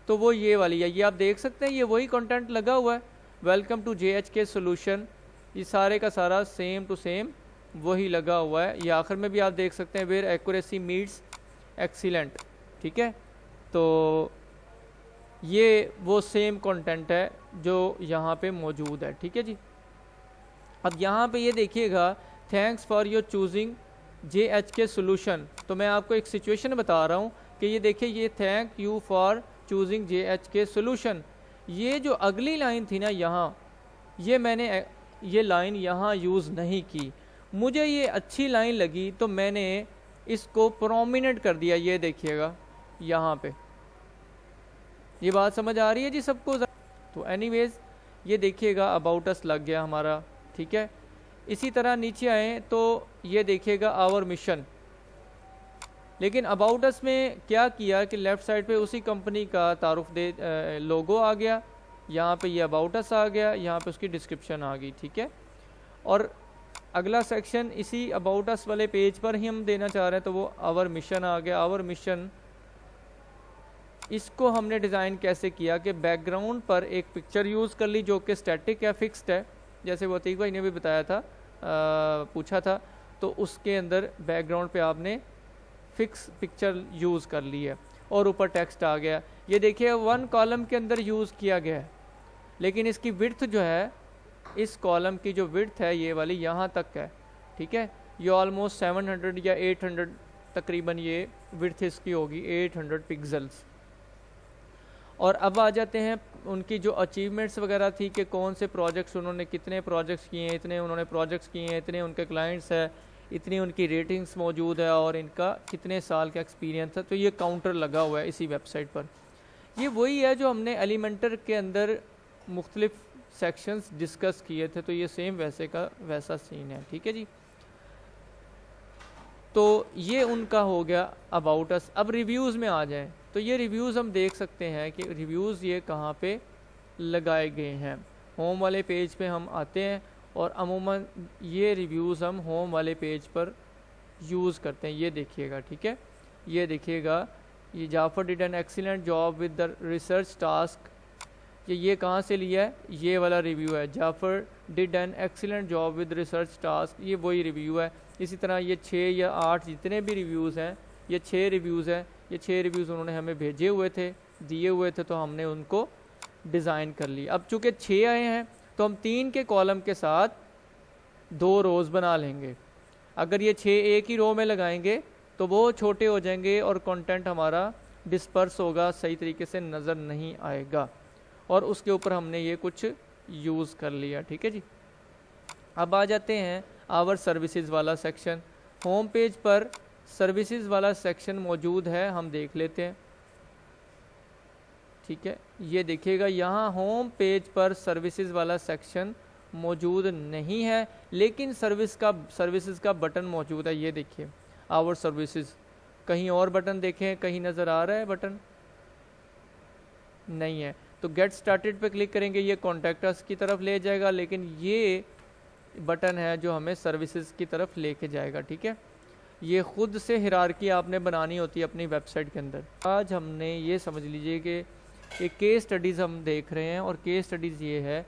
तो वो ये वाली है। ये आप देख सकते हैं, ये वही कंटेंट लगा हुआ है, वेलकम टू JHK सोल्यूशन, ये सारे का सारा सेम टू सेम वही लगा हुआ है। ये आखिर में भी आप देख सकते हैं, वेयर एक्यूरेसी मीट्स एक्सीलेंट। ठीक है, तो ये वो सेम कंटेंट है जो यहाँ पे मौजूद है। ठीक है जी, अब यहाँ पे ये देखिएगा, thanks for your choosing JHK solution. तो मैं आपको एक सिचुएशन बता रहा हूँ कि ये देखिए, ये thank you for choosing JHK solution, ये जो अगली लाइन थी ना यहाँ, ये मैंने ये लाइन यहाँ यूज़ नहीं की, मुझे ये अच्छी लाइन लगी तो मैंने इसको प्रोमिनेंट कर दिया। ये देखिएगा यहाँ पे, ये बात समझ आ रही है जी सबको? तो एनीवेज ये देखिएगा अबाउट अस लग गया हमारा। ठीक है, इसी तरह नीचे आए तो ये देखिएगा आवर मिशन। लेकिन अबाउट अस में क्या किया कि लेफ़्ट साइड पे उसी कंपनी का तारुफ दे लोगो आ गया, यहाँ पे ये अबाउट अस आ गया, यहाँ पे उसकी डिस्क्रिप्शन आ गई। ठीक है, और अगला सेक्शन इसी अबाउट अस वाले पेज पर ही हम देना चाह रहे हैं, तो वो आवर मिशन आ गया। आवर मिशन, इसको हमने डिज़ाइन कैसे किया कि बैकग्राउंड पर एक पिक्चर यूज़ कर ली जो कि स्टैटिक या फिक्स्ड है, जैसे वो अतीक भाई ने भी बताया था, पूछा था, तो उसके अंदर बैकग्राउंड पे आपने फिक्स पिक्चर यूज़ कर ली है और ऊपर टेक्स्ट आ गया। ये देखिए 1 कॉलम के अंदर यूज़ किया गया है, लेकिन इसकी विड्थ जो है, इस कॉलम की जो विड्थ है ये वाली यहाँ तक है। ठीक है, ये ऑलमोस्ट 700 या 800 तकरीबन ये विड्थ इसकी होगी, 800 पिक्सल्स। और अब आ जाते हैं उनकी जो अचीवमेंट्स वगैरह थी कि कौन से प्रोजेक्ट्स उन्होंने, कितने प्रोजेक्ट्स किए हैं, इतने उन्होंने प्रोजेक्ट्स किए हैं, इतने उनके क्लाइंट्स है, इतनी उनकी रेटिंग्स मौजूद है और इनका कितने साल का एक्सपीरियंस है। तो ये काउंटर लगा हुआ है इसी वेबसाइट पर। ये वही है जो हमने एलिमेंटर के अंदर मुख्तलिफ सेक्शंस डिस्कस किए थे, तो ये सेम वैसे का वैसा सीन है, ठीक है जी। तो ये उनका हो गया अबाउट अस। अब रिव्यूज़ में आ जाएं तो ये रिव्यूज़ हम देख सकते हैं कि रिव्यूज़ ये कहाँ पे लगाए गए हैं। होम वाले पेज पे हम आते हैं और अमूमन ये रिव्यूज़ हम होम वाले पेज पर यूज़ करते हैं। ये देखिएगा, ठीक है, ये देखिएगा, ये Jafar did an excellent job with the research task. ये कहाँ से लिया है, ये वाला रिव्यू है, Jafar did an excellent job with research task, ये वही रिव्यू है। इसी तरह ये 6 या 8 जितने भी रिव्यूज़ हैं, ये 6 रिव्यूज़ हैं, ये 6 रिव्यूज़ उन्होंने हमें भेजे हुए थे, दिए हुए थे, तो हमने उनको डिज़ाइन कर लिया। अब चूँकि 6 आए हैं तो हम 3 के कॉलम के साथ 2 रोज़ बना लेंगे। अगर ये 6 एक ही रो में लगाएंगे तो वो छोटे हो जाएंगे और कंटेंट हमारा डिस्पर्स होगा, सही तरीके से नज़र नहीं आएगा। और उसके ऊपर हमने ये कुछ यूज़ कर लिया, ठीक है जी। अब आ जाते हैं आवर सर्विसेज वाला सेक्शन। होम पेज पर सर्विसेज वाला सेक्शन मौजूद है, हम देख लेते हैं, ठीक है। ये देखिएगा, यहाँ होम पेज पर सर्विसेज वाला सेक्शन मौजूद नहीं है, लेकिन सर्विसेज का बटन मौजूद है। ये देखिए आवर सर्विसेज, कहीं और बटन देखें, कहीं नज़र आ रहा है बटन? नहीं है। तो गेट स्टार्टेड पे क्लिक करेंगे, ये कॉन्टैक्ट अस की तरफ ले जाएगा, लेकिन ये बटन है जो हमें सर्विसेज की तरफ लेके जाएगा, ठीक है। ये खुद से हिरारकी आपने बनानी होती है अपनी वेबसाइट के अंदर। आज हमने ये समझ लीजिए कि एक केस स्टडीज़ हम देख रहे हैं, और केस स्टडीज़ ये है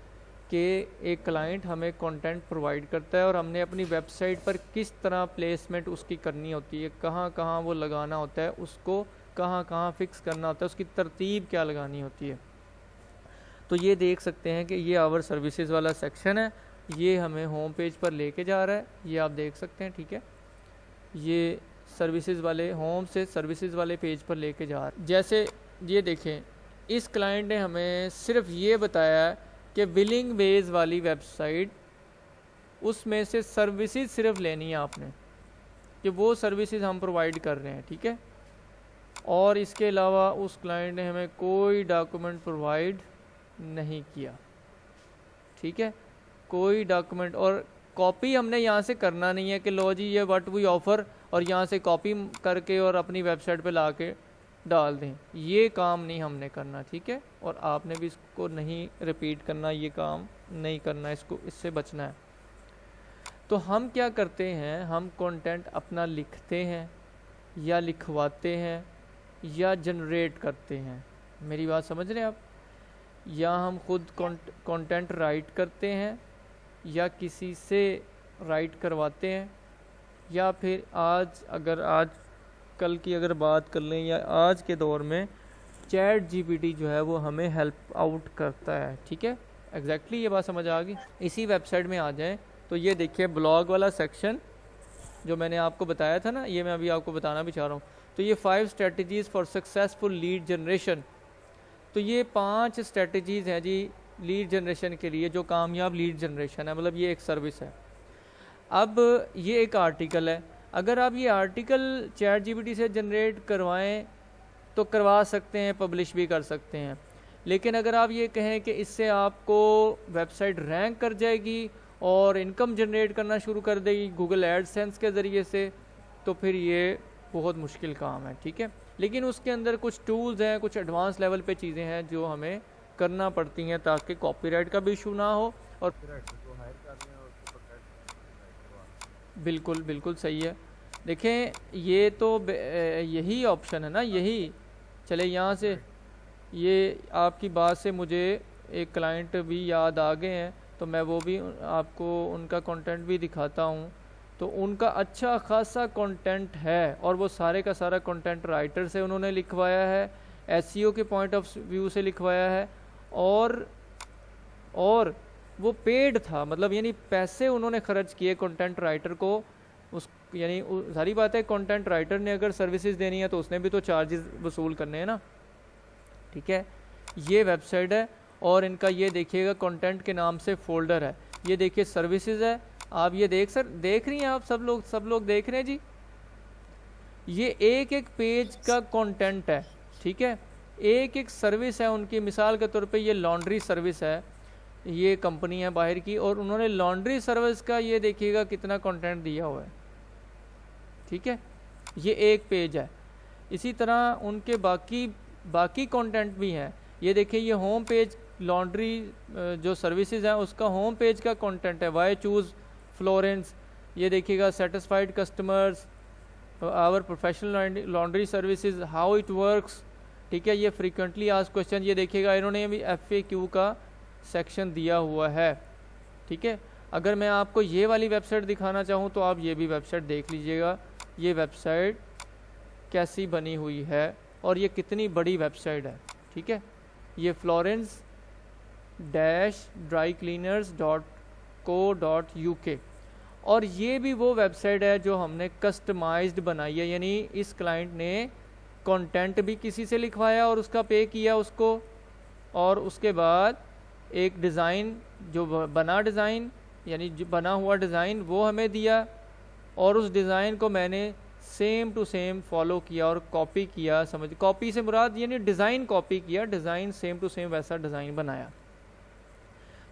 कि एक क्लाइंट हमें कंटेंट प्रोवाइड करता है और हमने अपनी वेबसाइट पर किस तरह प्लेसमेंट उसकी करनी होती है, कहाँ कहाँ वो लगाना होता है, उसको कहाँ कहाँ फिक्स करना होता है, उसकी तरतीब क्या लगानी होती है। तो ये देख सकते हैं कि ये आवर सर्विसेज वाला सेक्शन है, ये हमें होम पेज पर लेके जा रहा है, ये आप देख सकते हैं, ठीक है। ये सर्विसेज वाले, होम से सर्विसेज वाले पेज पर लेके जा रहा है। जैसे ये देखें, इस क्लाइंट ने हमें सिर्फ ये बताया है कि बिलिंग बेस वाली वेबसाइट, उसमें से सर्विसेज सिर्फ लेनी है आपने, कि वो सर्विसेज हम प्रोवाइड कर रहे हैं, ठीक है। और इसके अलावा उस क्लाइंट ने हमें कोई डॉक्यूमेंट प्रोवाइड नहीं किया, ठीक है, कोई डॉक्यूमेंट। और कॉपी हमने यहाँ से करना नहीं है कि लो जी ये व्हाट वी ऑफ़र, और यहाँ से कॉपी करके और अपनी वेबसाइट पे ला के डाल दें, ये काम नहीं हमने करना, ठीक है। और आपने भी इसको नहीं रिपीट करना, ये काम नहीं करना, इससे बचना है। तो हम क्या करते हैं, हम कंटेंट अपना लिखते हैं या लिखवाते हैं या जनरेट करते हैं, मेरी बात समझ रहे हैं आप? या हम खुद कंटेंट राइट करते हैं या किसी से राइट करवाते हैं, या फिर आज कल की अगर बात कर लें, या आज के दौर में चैट जीपीटी जो है वो हमें हेल्प आउट करता है, ठीक है। एग्जैक्टली ये बात समझ आ गई। इसी वेबसाइट में आ जाएं तो ये देखिए ब्लॉग वाला सेक्शन जो मैंने आपको बताया था ना, ये मैं अभी आपको बताना भी चाह रहा हूँ। तो ये 5 strategies for successful lead generation, तो ये 5 स्ट्रेटजीज़ हैं जी लीड जनरेशन के लिए, जो कामयाब लीड जनरेशन है, मतलब ये एक सर्विस है। अब ये एक आर्टिकल है, अगर आप ये आर्टिकल चैट जीपीटी से जनरेट करवाएं तो करवा सकते हैं, पब्लिश भी कर सकते हैं। लेकिन अगर आप ये कहें कि इससे आपको वेबसाइट रैंक कर जाएगी और इनकम जनरेट करना शुरू कर देगी गूगल एडसेंस के ज़रिए से, तो फिर ये बहुत मुश्किल काम है, ठीक है। लेकिन उसके अंदर कुछ टूल्स हैं, कुछ एडवांस लेवल पे चीज़ें हैं जो हमें करना पड़ती हैं ताकि कॉपीराइट का भी इशू ना हो। और बिल्कुल बिल्कुल सही है। देखें ये तो यही ऑप्शन है ना, यही चले यहाँ से, ये आपकी बात से मुझे एक क्लाइंट भी याद आ गए हैं, तो मैं वो भी आपको उनका कंटेंट भी दिखाता हूँ। तो उनका अच्छा खासा कंटेंट है और वो सारे का सारा कंटेंट राइटर से उन्होंने लिखवाया है, एसईओ के पॉइंट ऑफ व्यू से लिखवाया है, और वो पेड था, मतलब यानी पैसे उन्होंने खर्च किए कंटेंट राइटर को। उस यानी सारी बात है, कंटेंट राइटर ने अगर सर्विसेज देनी है तो उसने भी तो चार्जेस वसूल करने हैं ना, ठीक है। ये वेबसाइट है और इनका ये देखिएगा कंटेंट के नाम से फोल्डर है, ये देखिए सर्विसेज है, आप ये देख रही हैं, आप सब लोग देख रहे हैं जी। ये एक एक पेज का कंटेंट है, ठीक है, एक एक सर्विस है उनकी। मिसाल के तौर पे ये लॉन्ड्री सर्विस है, ये कंपनी है बाहर की, और उन्होंने लॉन्ड्री सर्विस का ये देखिएगा कितना कंटेंट दिया हुआ है, ठीक है। ये एक पेज है। इसी तरह उनके बाकी कंटेंट भी हैं। ये देखिए, ये होम पेज लॉन्ड्री जो सर्विसेज हैं उसका होम पेज का कंटेंट है। वाई चूज़ फ्लोरेंस, ये देखिएगा, satisfied customers, our professional laundry services, how it works, ठीक है। ये फ्रीक्वेंटली आस्क्ड क्वेश्चन, ये देखिएगा इन्होंने भी FAQ का सेक्शन दिया हुआ है, ठीक है। अगर मैं आपको ये वाली वेबसाइट दिखाना चाहूँ तो आप ये भी वेबसाइट देख लीजिएगा, ये वेबसाइट कैसी बनी हुई है और ये कितनी बड़ी वेबसाइट है, ठीक है। ये florence-drycleaners.co.uk, और ये भी वो वेबसाइट है जो हमने कस्टमाइज्ड बनाई है, यानी इस क्लाइंट ने कंटेंट भी किसी से लिखवाया और उसका पे किया उसको, और उसके बाद एक डिज़ाइन जो बना डिज़ाइन, यानी जो बना हुआ डिज़ाइन वो हमें दिया, और उस डिज़ाइन को मैंने सेम टू सेम फॉलो किया और कॉपी किया। समझ, कॉपी से मुराद यानी डिज़ाइन कॉपी किया, डिज़ाइन सेम टू सेम वैसा डिज़ाइन बनाया।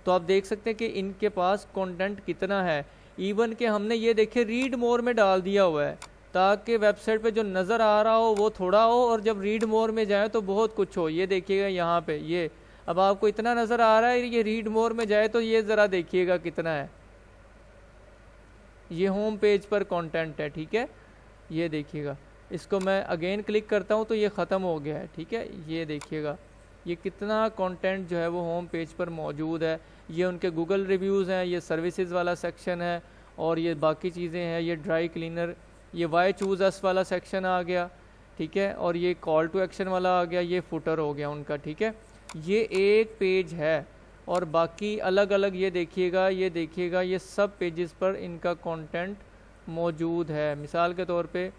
तो आप देख सकते हैं कि इनके पास कंटेंट कितना है। इवन के हमने ये देखे रीड मोर में डाल दिया हुआ है, ताकि वेबसाइट पे जो नज़र आ रहा हो वो थोड़ा हो और जब रीड मोर में जाए तो बहुत कुछ हो। ये देखिएगा यहाँ पे, ये अब आपको इतना नज़र आ रहा है, ये रीड मोर में जाए तो ये ज़रा देखिएगा कितना है। ये होम पेज पर कंटेंट है, ठीक है। ये देखिएगा, इसको मैं अगेन क्लिक करता हूँ तो ये ख़त्म हो गया है, ठीक है। ये देखिएगा ये कितना कंटेंट जो है वो होम पेज पर मौजूद है। ये उनके गूगल रिव्यूज़ हैं, ये सर्विसेज वाला सेक्शन है, और ये बाकी चीज़ें हैं। ये ड्राई क्लीनर, ये वाई चूज़ अस वाला सेक्शन आ गया, ठीक है। और ये कॉल टू एक्शन वाला आ गया, ये फुटर हो गया उनका, ठीक है। ये एक पेज है, और बाकी अलग अलग ये देखिएगा, ये सब पेजेस पर इनका कंटेंट मौजूद है। मिसाल के तौर पे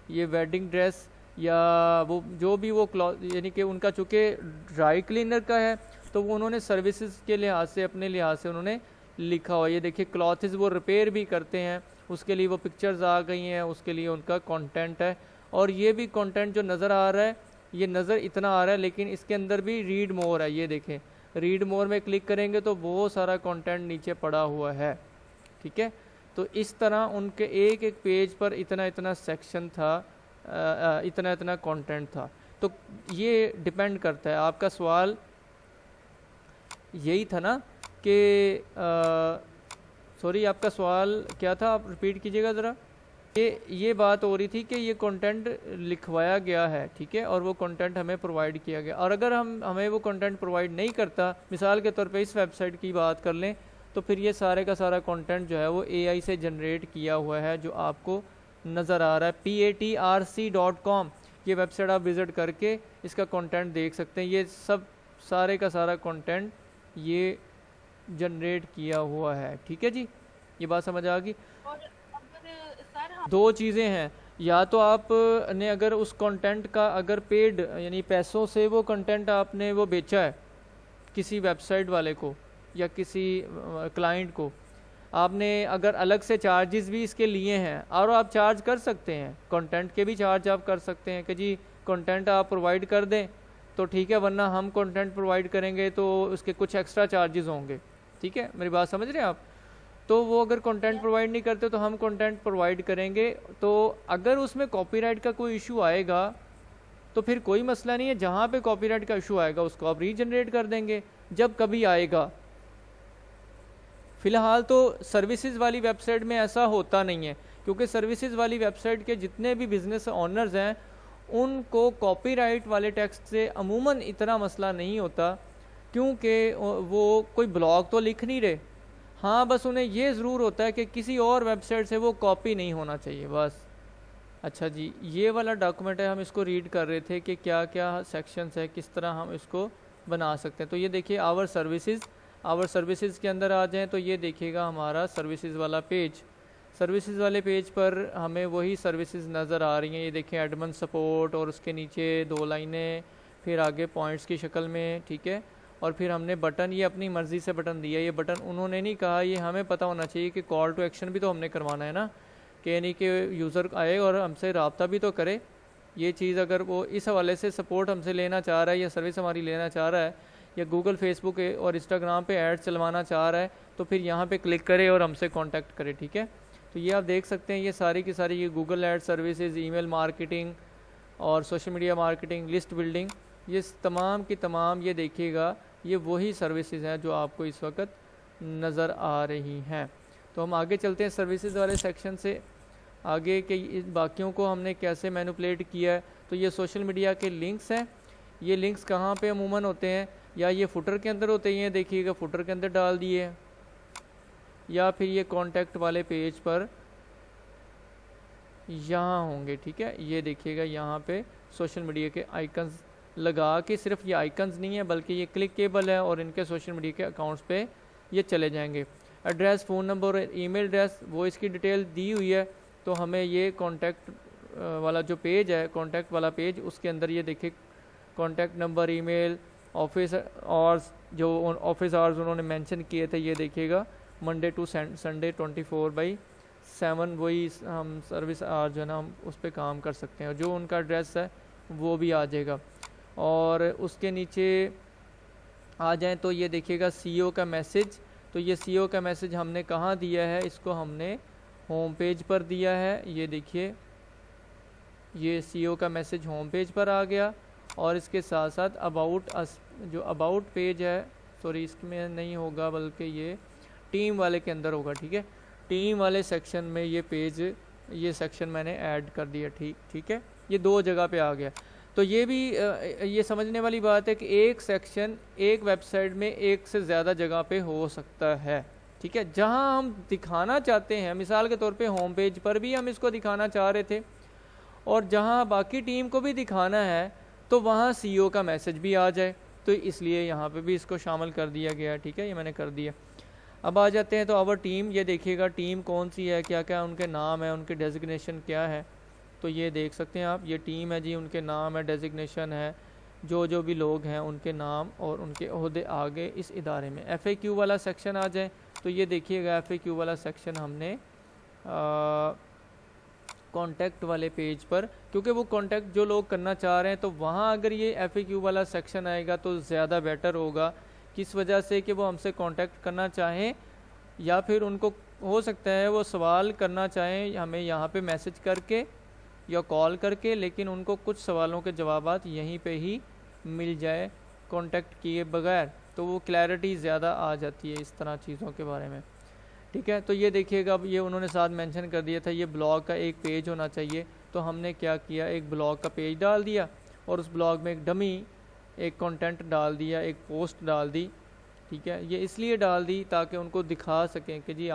ये वेडिंग ड्रेस या वो जो भी वो क्लॉथ, यानी कि उनका चूँकि ड्राई क्लीनर का है तो वो उन्होंने सर्विसेज के लिहाज से, अपने लिहाज से उन्होंने लिखा हुआ। ये देखिए, क्लॉथ्स वो रिपेयर भी करते हैं, उसके लिए वो पिक्चर्स आ गई हैं, उसके लिए उनका कंटेंट है। और ये भी कंटेंट जो नज़र आ रहा है, ये नज़र इतना आ रहा है, लेकिन इसके अंदर भी रीड मोर है। ये देखें, रीड मोर में क्लिक करेंगे तो बहुत सारा कंटेंट नीचे पड़ा हुआ है, ठीक है। तो इस तरह उनके एक एक पेज पर इतना इतना सेक्शन था, इतना इतना कंटेंट था। तो ये डिपेंड करता है। आपका सवाल यही था ना कि सॉरी, आपका सवाल क्या था, आप रिपीट कीजिएगा ज़रा। ये बात हो रही थी कि ये कंटेंट लिखवाया गया है, ठीक है, और वो कंटेंट हमें प्रोवाइड किया गया। और अगर हमें वो कंटेंट प्रोवाइड नहीं करता, मिसाल के तौर पे इस वेबसाइट की बात कर लें, तो फिर ये सारे का सारा कंटेंट जो है वो AI से जनरेट किया हुआ है, जो आपको नज़र आ रहा है। patrc.com, ये वेबसाइट आप विज़िट करके इसका कंटेंट देख सकते हैं। ये सब सारे का सारा कंटेंट ये जनरेट किया हुआ है, ठीक है जी। ये बात समझ आ गई। दो चीज़ें हैं, या तो आप ने अगर उस कंटेंट का अगर पेड यानी पैसों से वो कंटेंट आपने वो बेचा है किसी वेबसाइट वाले को या किसी क्लाइंट को, आपने अगर अलग से चार्जेस भी इसके लिए हैं, और आप चार्ज कर सकते हैं, कंटेंट के भी चार्ज आप कर सकते हैं कि जी कंटेंट आप प्रोवाइड कर दें तो ठीक है, वरना हम कंटेंट प्रोवाइड करेंगे तो उसके कुछ एक्स्ट्रा चार्जेस होंगे, ठीक है। मेरी बात समझ रहे हैं आप। तो वो अगर कंटेंट प्रोवाइड नहीं करते तो हम कंटेंट प्रोवाइड करेंगे। तो अगर उसमें कॉपीराइट का कोई इशू आएगा तो फिर कोई मसला नहीं है, जहाँ पे कॉपीराइट का इशू आएगा उसको आप रीजनरेट कर देंगे जब कभी आएगा। फ़िलहाल तो सर्विसेज वाली वेबसाइट में ऐसा होता नहीं है, क्योंकि सर्विसेज वाली वेबसाइट के जितने भी बिज़नेस ओनर्स हैं उनको कॉपीराइट वाले टेक्स्ट से अमूमन इतना मसला नहीं होता, क्योंकि वो कोई ब्लॉग तो लिख नहीं रहे। हाँ, बस उन्हें ये ज़रूर होता है कि किसी और वेबसाइट से वो कॉपी नहीं होना चाहिए, बस। अच्छा जी, ये वाला डॉक्यूमेंट है, हम इसको रीड कर रहे थे कि क्या क्या सेक्शंस है, किस तरह हम इसको बना सकते हैं। तो ये देखिए, आवर सर्विसेज के अंदर आ जाएं तो ये देखिएगा हमारा सर्विसेज वाला पेज। सर्विसेज वाले पेज पर हमें वही सर्विसेज नज़र आ रही हैं। ये देखें, एडमिन सपोर्ट, और उसके नीचे 2 लाइनें, फिर आगे पॉइंट्स की शक्ल में, ठीक है। और फिर हमने बटन, ये अपनी मर्ज़ी से बटन दिया। ये बटन उन्होंने नहीं कहा, ये हमें पता होना चाहिए कि कॉल टू एक्शन भी तो हमने करवाना है ना, कि यानी कि यूज़र आए और हमसे रब्ता भी तो करे। ये चीज़ अगर वो इस हवाले से सपोर्ट हमसे लेना चाह रहा है या सर्विस हमारी लेना चाह रहा है या गूगल, फेसबुक और इंस्टाग्राम पे ऐड चलवाना चाह रहा है तो फिर यहाँ पे क्लिक करे और हमसे कांटेक्ट करे, ठीक है। तो ये आप देख सकते हैं, ये सारी की सारी ये Google ad services, email marketing और social media marketing, list building, ये तमाम की तमाम ये देखिएगा ये वही सर्विसेज हैं जो आपको इस वक्त नज़र आ रही हैं। तो हम आगे चलते हैं सर्विसेज वाले सेक्शन से आगे के बाकियों को हमने कैसे मैनिपुलेट किया है। तो ये सोशल मीडिया के लिंक्स हैं, ये लिंक्स कहाँ पे अमूमन होते हैं, या ये फुटर के अंदर होते हैं, देखिएगा फुटर के अंदर डाल दिए, या फिर ये कॉन्टैक्ट वाले पेज पर यहाँ होंगे, ठीक है। ये देखिएगा यहाँ पे सोशल मीडिया के आइकन्स लगा के, सिर्फ ये आइकन्स नहीं है बल्कि ये क्लिकेबल है और इनके सोशल मीडिया के अकाउंट्स पे ये चले जाएंगे। एड्रेस, फ़ोन नंबर और ईमेल एड्रेस वो इसकी डिटेल दी हुई है। तो हमें ये कॉन्टैक्ट वाला जो पेज है, कॉन्टैक्ट वाला पेज, उसके अंदर ये देखिए contact number, email, office hours, जो ऑफिस आवर्स उन्होंने मेंशन किए थे, ये देखिएगा मंडे टू संडे 24/7 वही हम सर्विस आवर जो है ना हम उस पर काम कर सकते हैं। जो उनका एड्रेस है वो भी आ जाएगा। और उसके नीचे आ जाएं तो ये देखिएगा सीईओ का मैसेज। तो ये सीईओ का मैसेज हमने कहाँ दिया है, इसको हमने होम पेज पर दिया है। ये देखिए ये सीईओ का मैसेज होम पेज पर आ गया और इसके साथ साथ अबाउट अस, जो अबाउट पेज है, सॉरी इसमें नहीं होगा बल्कि ये टीम वाले के अंदर होगा, ठीक है। टीम वाले सेक्शन में ये पेज, ये सेक्शन मैंने ऐड कर दिया, ठीक है। ये दो जगह पे आ गया। तो ये भी ये समझने वाली बात है कि एक सेक्शन एक वेबसाइट में एक से ज़्यादा जगह पे हो सकता है, ठीक है। जहां हम दिखाना चाहते हैं, मिसाल के तौर पे होम पेज पर भी हम इसको दिखाना चाह रहे थे और जहां बाकी टीम को भी दिखाना है तो वहां सीईओ का मैसेज भी आ जाए, तो इसलिए यहाँ पे भी इसको शामिल कर दिया गया, ठीक है। ये मैंने कर दिया। अब आ जाते हैं तो आवर टीम, ये देखिएगा टीम कौन सी है, क्या क्या उनके नाम है, उनके डेजिग्नेशन क्या है। तो ये देख सकते हैं आप, ये टीम है जी, उनके नाम है, डेजिग्नेशन है, जो भी लोग हैं उनके नाम और उनके ओहदे आगे इस इदारे में। FAQ वाला सेक्शन आ जाए तो ये देखिएगा FAQ वाला सेक्शन हमने कॉन्टैक्ट वाले पेज पर, क्योंकि वो कॉन्टैक्ट जो लोग करना चाह रहे हैं तो वहाँ अगर ये FAQ वाला सेक्शन आएगा तो ज़्यादा बेटर होगा। किस वजह से कि वो हमसे कांटेक्ट करना चाहें या फिर उनको हो सकता है वो सवाल करना चाहें हमें यहाँ पे मैसेज करके या कॉल करके, लेकिन उनको कुछ सवालों के जवाबात यहीं पे ही मिल जाए कांटेक्ट किए बगैर, तो वो क्लैरिटी ज़्यादा आ जाती है इस तरह चीज़ों के बारे में, ठीक है। तो ये देखिएगा अब ये उन्होंने साथ मेंशन कर दिया था ये ब्लॉग का एक पेज होना चाहिए, तो हमने क्या किया, एक ब्लॉग का पेज डाल दिया और उस ब्लॉग में एक डमी एक कंटेंट डाल दिया, एक पोस्ट डाल दी, ठीक है। ये इसलिए डाल दी ताकि उनको दिखा सकें कि जी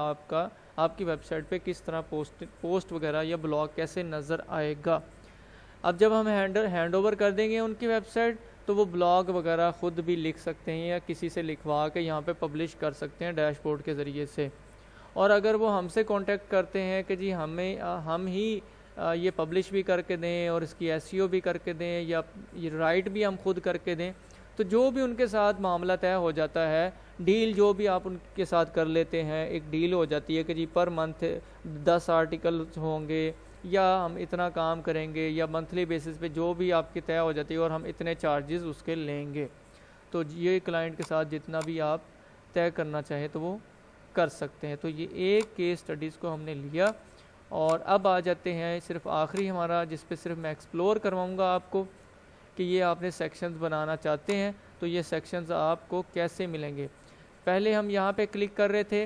आपकी वेबसाइट पे किस तरह पोस्ट वगैरह या ब्लॉग कैसे नज़र आएगा। अब जब हम हैंड ओवर कर देंगे उनकी वेबसाइट तो वो ब्लॉग वगैरह ख़ुद भी लिख सकते हैं या किसी से लिखवा के यहाँ पे पब्लिश कर सकते हैं डैशबोर्ड के ज़रिए से। और अगर वो हमसे कांटेक्ट करते हैं कि जी हम ही ये पब्लिश भी करके दें और इसकी SEO भी करके दें या ये राइट भी हम खुद करके दें, तो जो भी उनके साथ मामला तय हो जाता है, डील जो भी आप उनके साथ कर लेते हैं, एक डील हो जाती है कि जी पर मंथ 10 आर्टिकल होंगे या हम इतना काम करेंगे या मंथली बेसिस पे जो भी आपकी तय हो जाती है और हम इतने चार्जेस उसके लेंगे। तो ये क्लाइंट के साथ जितना भी आप तय करना चाहें तो वो कर सकते हैं। तो ये एक केस स्टडीज़ को हमने लिया और अब आ जाते हैं सिर्फ आखिरी हमारा, जिस पे सिर्फ मैं एक्सप्लोर करवाऊँगा आपको कि ये आपने सेक्शंस बनाना चाहते हैं तो ये सेक्शंस आपको कैसे मिलेंगे। पहले हम यहाँ पे क्लिक कर रहे थे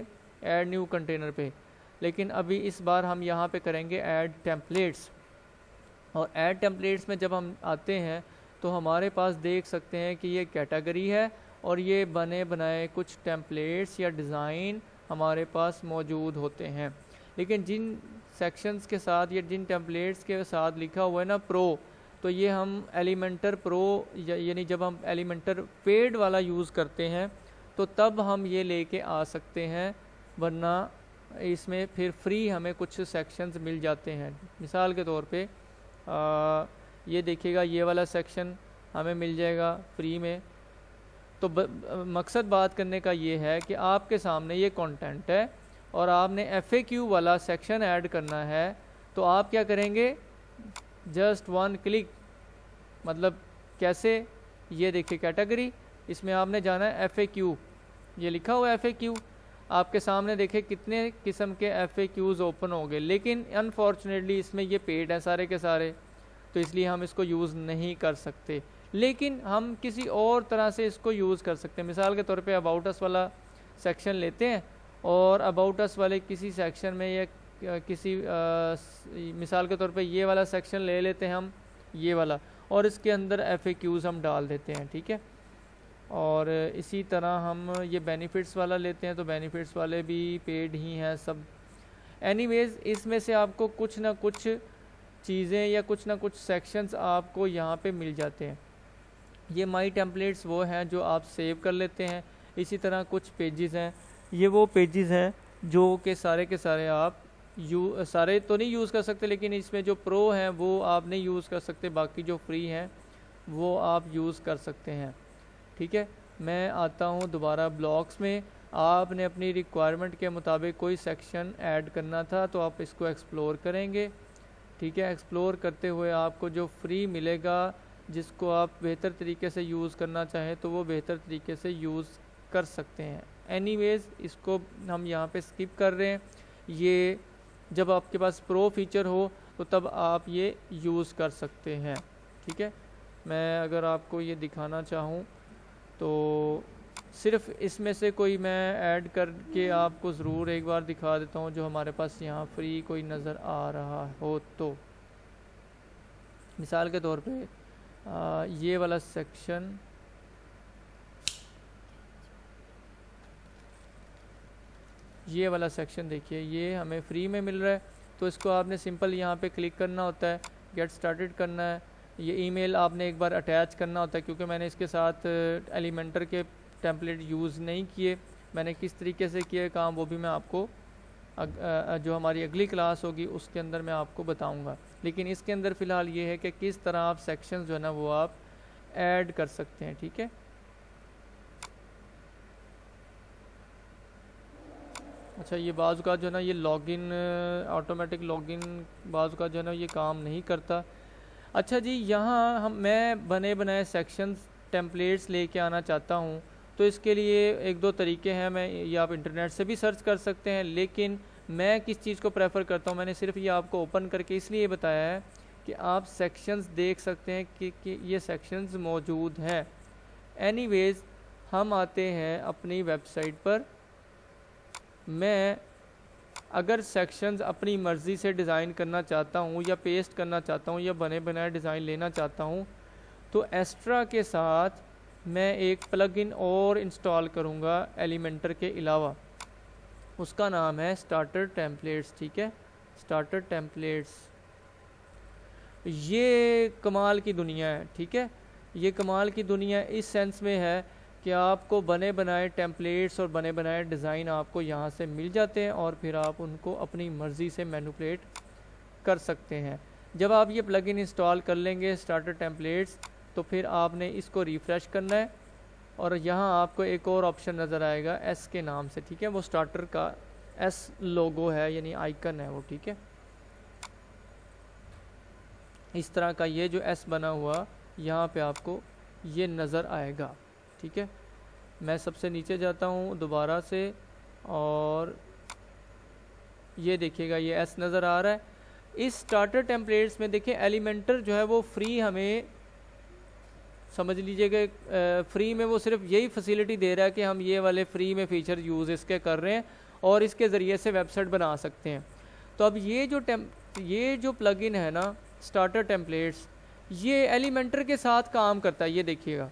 ऐड न्यू कंटेनर पे, लेकिन अभी इस बार हम यहाँ पे करेंगे ऐड टेम्पलेट्स। और ऐड टेम्पलेट्स में जब हम आते हैं तो हमारे पास देख सकते हैं कि ये कैटेगरी है और ये बने बनाए कुछ टेम्पलेट्स या डिज़ाइन हमारे पास मौजूद होते हैं। लेकिन जिन सेक्शंस के साथ या जिन टेम्पलेट्स के साथ लिखा हुआ है ना प्रो, तो ये हम एलिमेंटर प्रो यानी जब हम एलिमेंटर पेड वाला यूज़ करते हैं तो तब हम ये लेके आ सकते हैं, वरना इसमें फिर फ्री हमें कुछ सेक्शंस मिल जाते हैं। मिसाल के तौर पे ये देखिएगा ये वाला सेक्शन हमें मिल जाएगा फ्री में। तो मकसद बात करने का ये है कि आपके सामने ये कंटेंट है और आपने FAQ वाला सेक्शन ऐड करना है, तो आप क्या करेंगे, जस्ट वन क्लिक, मतलब कैसे, ये देखिए कैटेगरी, इसमें आपने जाना है FAQ, ये लिखा हुआ है FAQ, आपके सामने देखे कितने किस्म के FAQs ओपन हो गए, लेकिन अनफॉर्चुनेटली इसमें ये पेड है सारे के सारे, तो इसलिए हम इसको यूज़ नहीं कर सकते। लेकिन हम किसी और तरह से इसको यूज़ कर सकते हैं। मिसाल के तौर पे अबाउट अस वाला सेक्शन लेते हैं और अबाउट अस वाले किसी सेक्शन में या किसी मिसाल के तौर पे ये वाला सेक्शन ले लेते हैं हम, ये वाला, और इसके अंदर FAQs हम डाल देते हैं, ठीक है। और इसी तरह हम ये बेनिफिट्स वाला लेते हैं, तो बेनिफिट्स वाले भी पेड ही हैं सब। एनीवेज इसमें से आपको कुछ ना कुछ चीज़ें या कुछ ना कुछ सेक्शंस आपको यहाँ पे मिल जाते हैं। ये माई टेम्पलेट्स वो हैं जो आप सेव कर लेते हैं। इसी तरह कुछ पेजेस हैं, ये वो पेजेस हैं जो के सारे आप सारे तो नहीं यूज़ कर सकते, लेकिन इसमें जो प्रो हैं वो आप नहीं यूज़ कर सकते, बाकी जो फ्री हैं वो आप यूज़ कर सकते हैं, ठीक है। मैं आता हूँ दोबारा ब्लॉक्स में। आपने अपनी रिक्वायरमेंट के मुताबिक कोई सेक्शन ऐड करना था तो आप इसको एक्सप्लोर करेंगे, ठीक है। एक्सप्लोर करते हुए आपको जो फ्री मिलेगा, जिसको आप बेहतर तरीके से यूज़ करना चाहें तो वो बेहतर तरीके से यूज़ कर सकते हैं। एनीवेज़ इसको हम यहाँ पे स्किप कर रहे हैं। ये जब आपके पास प्रो फीचर हो तो तब आप ये यूज़ कर सकते हैं, ठीक है। मैं अगर आपको ये दिखाना चाहूँ तो सिर्फ इसमें से कोई मैं ऐड करके आपको ज़रूर एक बार दिखा देता हूँ जो हमारे पास यहाँ फ्री कोई नज़र आ रहा हो। तो मिसाल के तौर पे ये वाला सेक्शन, ये वाला सेक्शन देखिए, ये हमें फ्री में मिल रहा है, तो इसको आपने सिंपल यहाँ पे क्लिक करना होता है, गेट स्टार्टेड करना है। ये ईमेल आपने एक बार अटैच करना होता है, क्योंकि मैंने इसके साथ एलिमेंटर के टेम्पलेट यूज़ नहीं किए। मैंने किस तरीके से किए काम वो भी मैं आपको जो हमारी अगली क्लास होगी उसके अंदर मैं आपको बताऊंगा। लेकिन इसके अंदर फ़िलहाल ये है कि किस तरह आप सेक्शंस जो है ना वो आप ऐड कर सकते हैं, ठीक है। अच्छा, ये बाज़ का जो है ना ये लॉगिन ऑटोमेटिक लॉगिन बाज़ का जो है ना ये काम नहीं करता। अच्छा जी, यहाँ मैं बने बनाए सेक्शंस टेम्पलेट्स लेके आना चाहता हूँ, तो इसके लिए एक दो तरीके हैं। मैं ये आप इंटरनेट से भी सर्च कर सकते हैं, लेकिन मैं किस चीज़ को प्रेफर करता हूँ, मैंने सिर्फ ये आपको ओपन करके इसलिए बताया है कि आप सेक्शंस देख सकते हैं कि ये सेक्शंस मौजूद हैं। एनीवेज़ हम आते हैं अपनी वेबसाइट पर। मैं अगर सेक्शंस अपनी मर्ज़ी से डिज़ाइन करना चाहता हूँ या पेस्ट करना चाहता हूँ या बने बनाए डिज़ाइन लेना चाहता हूँ, तो एक्स्ट्रा के साथ मैं एक प्लगइन और इंस्टॉल करूँगा एलिमेंटर के अलावा। उसका नाम है स्टार्टर टेम्पलेट्स, ठीक है। स्टार्टर टेम्पलेट्स ये कमाल की दुनिया है, ठीक है। ये कमाल की दुनिया इस सेंस में है कि आपको बने बनाए टेम्पलेट्स और बने बनाए डिज़ाइन आपको यहाँ से मिल जाते हैं और फिर आप उनको अपनी मर्ज़ी से मैनिपुलेट कर सकते हैं। जब आप ये प्लगइन इंस्टॉल कर लेंगे स्टार्टर टेम्पलेट्स, तो फिर आपने इसको रिफ़्रेश करना है और यहाँ आपको एक और ऑप्शन नज़र आएगा एस के नाम से, ठीक है। वो स्टार्टर का एस लोगो है, यानी आइकन है वो, ठीक है। इस तरह का ये जो एस बना हुआ यहाँ पे आपको ये नज़र आएगा, ठीक है। मैं सबसे नीचे जाता हूँ दोबारा से और ये देखिएगा ये एस नज़र आ रहा है। इस स्टार्टर टेम्पलेट्स में देखिए एलिमेंटर जो है वो फ्री हमें समझ लीजिएगा फ्री में वो सिर्फ यही फैसिलिटी दे रहा है कि हम ये वाले फ्री में फ़ीचर यूज़ इसके कर रहे हैं और इसके ज़रिए से वेबसाइट बना सकते हैं। तो अब ये जो प्लगइन है ना स्टार्टर टेम्पलेट्स, ये एलिमेंटर के साथ काम करता है। ये देखिएगा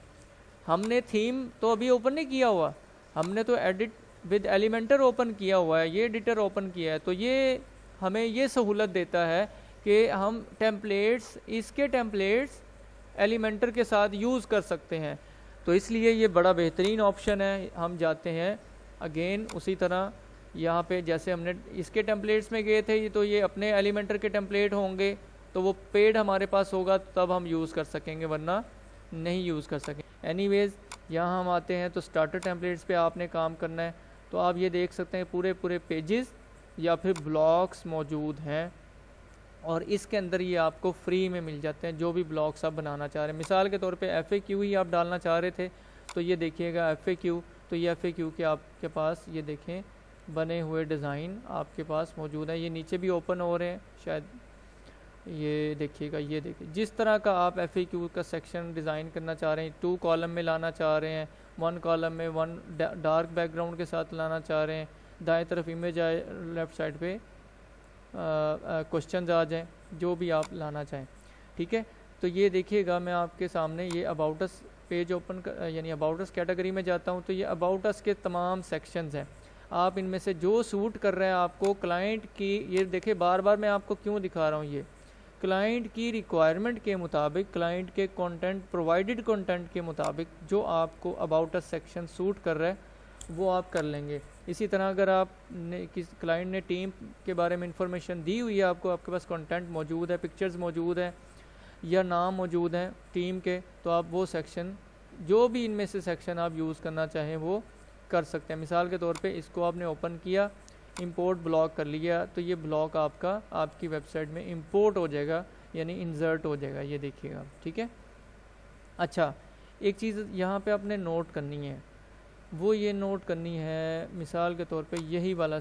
हमने थीम तो अभी ओपन नहीं किया हुआ, हमने तो एडिट विद एलिमेंटर ओपन किया हुआ है, ये एडिटर ओपन किया है। तो ये हमें ये सहूलत देता है कि हम टेम्पलेट्स इसके टेम्पलेट्स एलिमेंटर के साथ यूज़ कर सकते हैं। तो इसलिए ये बड़ा बेहतरीन ऑप्शन है। हम जाते हैं अगेन उसी तरह यहाँ पे जैसे हमने इसके टेम्पलेट्स में गए थे, तो ये अपने एलिमेंटर के टेम्पलेट होंगे तो वो पेड हमारे पास होगा तब हम यूज़ कर सकेंगे, वरना नहीं यूज़ कर सकेंगे। एनीवेज़ यहाँ हम आते हैं तो स्टार्टर टेम्पलेट्स पे आपने काम करना है। तो आप ये देख सकते हैं पूरे पेजेस या फिर ब्लॉक्स मौजूद हैं और इसके अंदर ये आपको फ्री में मिल जाते हैं जो भी ब्लॉक्स आप बनाना चाह रहे हैं। मिसाल के तौर पे FAQ ही आप डालना चाह रहे थे तो ये देखिएगा FAQ, तो ये FAQ के आपके पास ये देखें बने हुए डिज़ाइन आपके पास मौजूद है। ये नीचे भी ओपन हो रहे हैं शायद, ये देखिएगा, ये देखिए जिस तरह का आप FAQ का सेक्शन डिज़ाइन करना चाह रहे हैं, 2 कॉलम में लाना चाह रहे हैं, 1 कॉलम में 1 डार्क बैकग्राउंड के साथ लाना चाह रहे हैं, दाएं तरफ इमेज आए, लेफ़्ट साइड पे क्वेश्चंस आ जाएं, जो भी आप लाना चाहें, ठीक है। तो ये देखिएगा मैं आपके सामने ये अबाउट अस पेज ओपन यानी अबाउट अस कैटेगरी में जाता हूँ, तो ये अबाउट अस के तमाम सेक्शंस हैं। आप इनमें से जो सूट कर रहे हैं आपको क्लाइंट की, ये देखिए बार बार मैं आपको क्यों दिखा रहा हूँ, ये क्लाइंट की रिक्वायरमेंट के मुताबिक, क्लाइंट के कंटेंट, प्रोवाइडेड कंटेंट के मुताबिक जो आपको अबाउट अस सेक्शन सूट कर रहा है वो आप कर लेंगे। इसी तरह अगर आप ने किस क्लाइंट ने टीम के बारे में इंफॉर्मेशन दी हुई है आपको, आपके पास कंटेंट मौजूद है, पिक्चर्स मौजूद हैं या नाम मौजूद हैं टीम के, तो आप वो सेक्शन, जो भी इनमें से सेक्शन आप यूज़ करना चाहें वो कर सकते हैं। मिसाल के तौर पे इसको आपने ओपन किया, इंपोर्ट ब्लॉक कर लिया, तो ये ब्लॉक आपका आपकी वेबसाइट में इंपोर्ट हो जाएगा, यानी इंसर्ट हो जाएगा, ये देखिएगा, ठीक है। अच्छा, एक चीज़ यहाँ पे आपने नोट करनी है, वो ये नोट करनी है, मिसाल के तौर पे यही वाला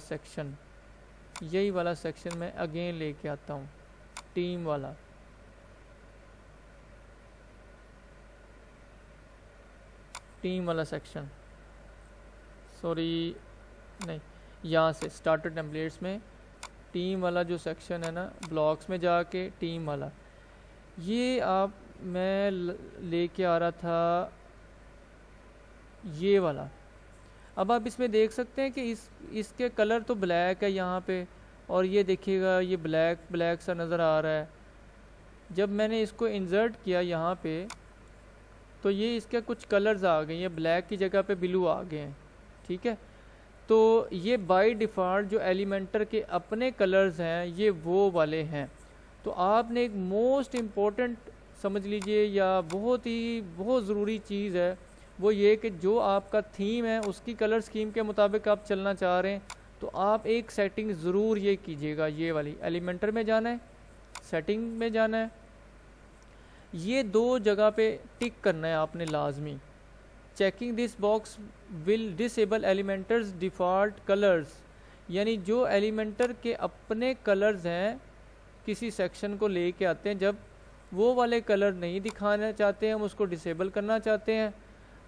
सेक्शन मैं अगेन लेके आता हूँ, टीम वाला, सेक्शन, सॉरी नहीं, यहाँ से स्टार्टर टेम्पलेट्स में टीम वाला जो सेक्शन है ना, ब्लॉक्स में जाके टीम वाला, ये मैं लेके आ रहा था ये वाला। अब आप इसमें देख सकते हैं कि इसके कलर तो ब्लैक है यहाँ पे, और ये देखिएगा ये ब्लैक सा नज़र आ रहा है। जब मैंने इसको इंसर्ट किया यहाँ पे, तो ये इसके कुछ कलर्स आ गए, ये ब्लैक की जगह पे ब्लू आ गए हैं, ठीक है। तो ये बाय डिफ़ॉल्ट जो एलिमेंटर के अपने कलर्स हैं ये वो वाले हैं। तो आपने एक मोस्ट इम्पोर्टेंट समझ लीजिए, या बहुत ज़रूरी चीज़ है, वो ये कि जो आपका थीम है उसकी कलर स्कीम के मुताबिक आप चलना चाह रहे हैं, तो आप एक सेटिंग ज़रूर ये कीजिएगा, ये वाली एलिमेंटर में जाना है, सेटिंग में जाना है, ये 2 जगह पे टिक करना है आपने लाजमी। Checking this box will disable Elementor's default colours, यानी जो एलिमेंटर के अपने कलर्स हैं किसी सेक्शन को लेके आते हैं, जब वो वाले कलर नहीं दिखाना चाहते हैं, हम उसको डिसेबल करना चाहते हैं,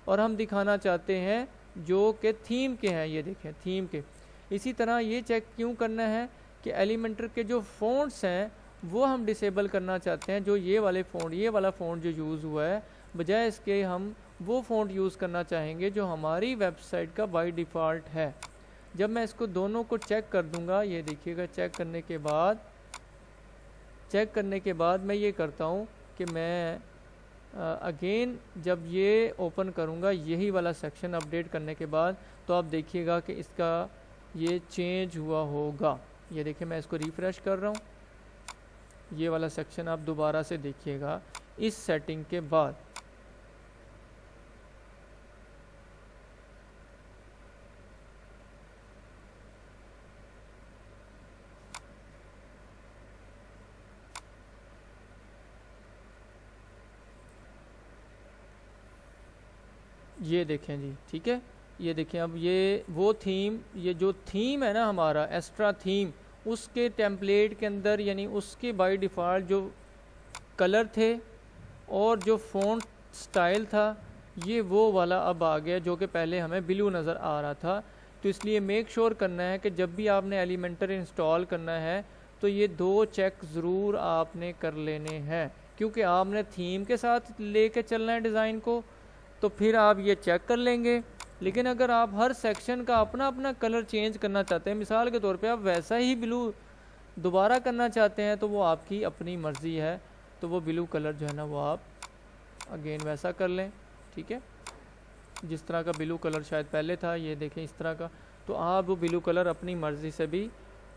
और हम दिखाना चाहते हैं जो कि थीम के हैं, ये देखें थीम के। इसी तरह ये चेक क्यों करना है कि एलिमेंटर के जो फ़ॉन्ट्स हैं वो हम डिसेबल करना चाहते हैं, जो ये वाला फ़ॉन्ट जो यूज़ हुआ है, बजाय इसके हम वो फ़ॉन्ट यूज़ करना चाहेंगे जो हमारी वेबसाइट का बाय डिफ़ॉल्ट है। जब मैं इसको दोनों को चेक कर दूंगा, ये देखिएगा, चेक करने के बाद मैं ये करता हूँ कि मैं अगेन जब ये ओपन करूँगा यही वाला सेक्शन अपडेट करने के बाद, तो आप देखिएगा कि इसका ये चेंज हुआ होगा। ये देखिए मैं इसको रिफ़्रेश कर रहा हूँ, ये वाला सेक्शन आप दोबारा से देखिएगा इस सेटिंग के बाद। ये देखें जी, ठीक है, ये देखें। अब ये वो थीम, ये जो थीम है ना हमारा एक्स्ट्रा थीम, उसके टेम्पलेट के अंदर यानी उसके बाय डिफ़ॉल्ट जो कलर थे और जो फ़ॉन्ट स्टाइल था, ये वो वाला अब आ गया जो कि पहले हमें ब्लू नज़र आ रहा था। तो इसलिए मेक श्योर करना है कि जब भी आपने एलिमेंटर इंस्टॉल करना है तो ये 2 चेक ज़रूर आपने कर लेने हैं, क्योंकि आपने थीम के साथ लेके चलना है डिज़ाइन को, तो फिर आप ये चेक कर लेंगे। लेकिन अगर आप हर सेक्शन का अपना अपना कलर चेंज करना चाहते हैं, मिसाल के तौर पे आप वैसा ही ब्लू दोबारा करना चाहते हैं, तो वो आपकी अपनी मर्ज़ी है, तो वो ब्लू कलर जो है ना वो आप अगेन वैसा कर लें, ठीक है, जिस तरह का ब्लू कलर शायद पहले था, ये देखें इस तरह का। तो आप वो ब्लू कलर अपनी मर्ज़ी से भी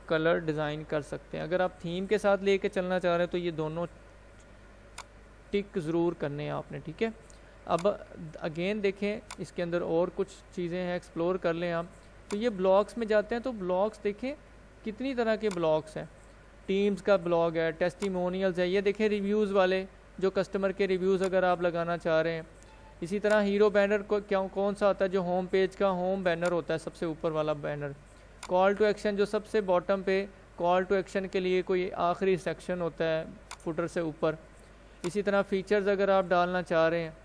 कलर डिज़ाइन कर सकते हैं। अगर आप थीम के साथ लेके चलना चाह रहे हैं तो ये दोनों टिक ज़रूर करने हैं आपने, ठीक है। अब अगेन देखें इसके अंदर और कुछ चीज़ें हैं, एक्सप्लोर कर लें आप। तो ये ब्लॉग्स में जाते हैं, तो ब्लॉग्स देखें कितनी तरह के ब्लॉग्स हैं। टीम्स का ब्लॉग है, टेस्टिमोनियल्स है, ये देखें रिव्यूज़ वाले, जो कस्टमर के रिव्यूज़ अगर आप लगाना चाह रहे हैं, इसी तरह हीरो बैनर को क्या कौन सा होता है, जो होम पेज का होम बैनर होता है, सबसे ऊपर वाला बैनर। कॉल टू एक्शन जो सबसे बॉटम पे कॉल टू एक्शन के लिए कोई आखिरी सेक्शन होता है फुटर से ऊपर। इसी तरह फीचर्स अगर आप डालना चाह रहे हैं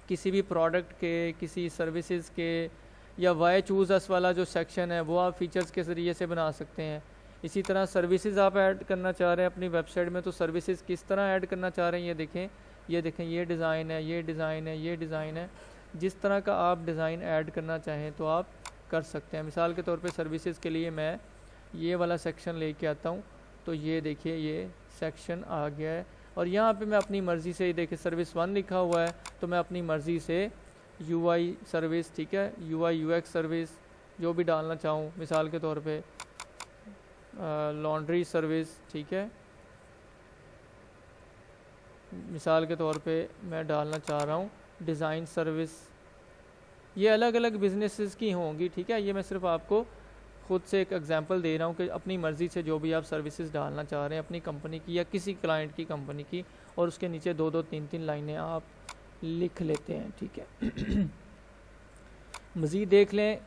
किसी भी प्रोडक्ट के, किसी सर्विसेज के, या वाई चूज़ अस वाला जो सेक्शन है वो आप फीचर्स के ज़रिए से बना सकते हैं। इसी तरह सर्विसेज आप ऐड करना चाह रहे हैं अपनी वेबसाइट में, तो सर्विसेज किस तरह ऐड करना चाह रहे हैं ये देखें, ये देखें, ये डिज़ाइन है, ये डिज़ाइन है, ये डिज़ाइन है। जिस तरह का आप डिज़ाइन ऐड करना चाहें तो आप कर सकते हैं। मिसाल के तौर पे सर्विसेज के लिए मैं ये वाला सेक्शन लेके आता हूँ, तो ये देखिए ये सेक्शन आ गया है, और यहाँ पे मैं अपनी मर्ज़ी से ही देखिए सर्विस 1 लिखा हुआ है, तो मैं अपनी मर्ज़ी से यूआई सर्विस, ठीक है, यूआई यूएक्स सर्विस जो भी डालना चाहूँ, मिसाल के तौर पे लॉन्ड्री सर्विस, ठीक है, मिसाल के तौर पे मैं डालना चाह रहा हूँ डिज़ाइन सर्विस। ये अलग अलग बिजनेसेस की होंगी, ठीक है, ये मैं सिर्फ आपको खुद से एक एग्जांपल दे रहा हूँ कि अपनी मर्ज़ी से जो भी आप सर्विसेज डालना चाह रहे हैं अपनी कंपनी की या किसी क्लाइंट की कंपनी की, और उसके नीचे 2-2 3-3 लाइनें आप लिख लेते हैं, ठीक है। मज़ीद देख लें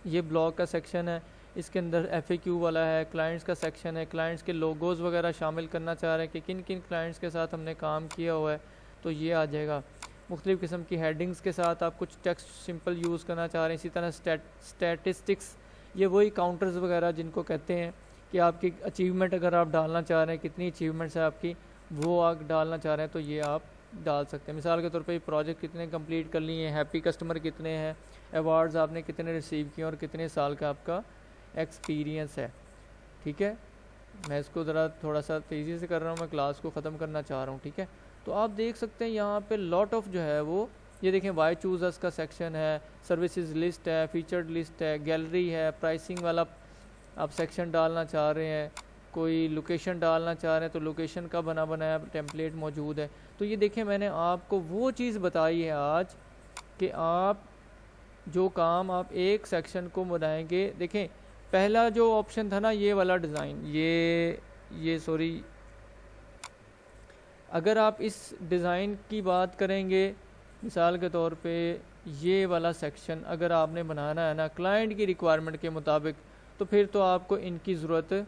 ये ब्लॉग का सेक्शन है, इसके अंदर FAQ वाला है, क्लाइंट्स का सेक्शन है, क्लाइंट्स के लोगोज़ वगैरह शामिल करना चाह रहे हैं कि किन किन क्लाइंट्स के साथ हमने काम किया हुआ है, तो ये आ जाएगा। मुख्तलिफ़ किस्म की हेडिंग्स के साथ आप कुछ टेक्स्ट सिंपल यूज़ करना चाह रहे हैं। इसी तरह स्टैटिस्टिक्स, ये वही काउंटर्स वगैरह जिनको कहते हैं कि आपकी अचीवमेंट अगर आप डालना चाह रहे हैं, कितनी अचीवमेंट्स है आपकी, वो आप डालना चाह रहे हैं तो ये आप डाल सकते हैं। मिसाल के तौर पे प्रोजेक्ट कितने कंप्लीट कर लिए हैं, हैप्पी कस्टमर कितने हैं, अवार्ड्स आपने कितने रिसीव किए और कितने साल का आपका एक्सपीरियंस है, ठीक है। मैं इसको ज़रा थोड़ा सा तेज़ी से कर रहा हूँ, मैं क्लास को ख़त्म करना चाह रहा हूँ, ठीक है। तो आप देख सकते हैं यहाँ पे लॉट ऑफ जो है वो, ये देखें वाई चूज़र्स का सेक्शन है, सर्विसेज लिस्ट है, फीचर्ड लिस्ट है, गैलरी है, प्राइसिंग वाला आप सेक्शन डालना चाह रहे हैं, कोई लोकेशन डालना चाह रहे हैं तो लोकेशन का बना बनाया टेम्पलेट मौजूद है। तो ये देखें मैंने आपको वो चीज़ बताई है आज कि आप जो काम आप एक सेक्शन को बनाएंगे। देखें पहला जो ऑप्शन था ना ये वाला डिज़ाइन, ये सॉरी, अगर आप इस डिज़ाइन की बात करेंगे मिसाल के तौर पे ये वाला सेक्शन अगर आपने बनाना है ना क्लाइंट की रिक्वायरमेंट के मुताबिक, तो फिर तो आपको इनकी ज़रूरत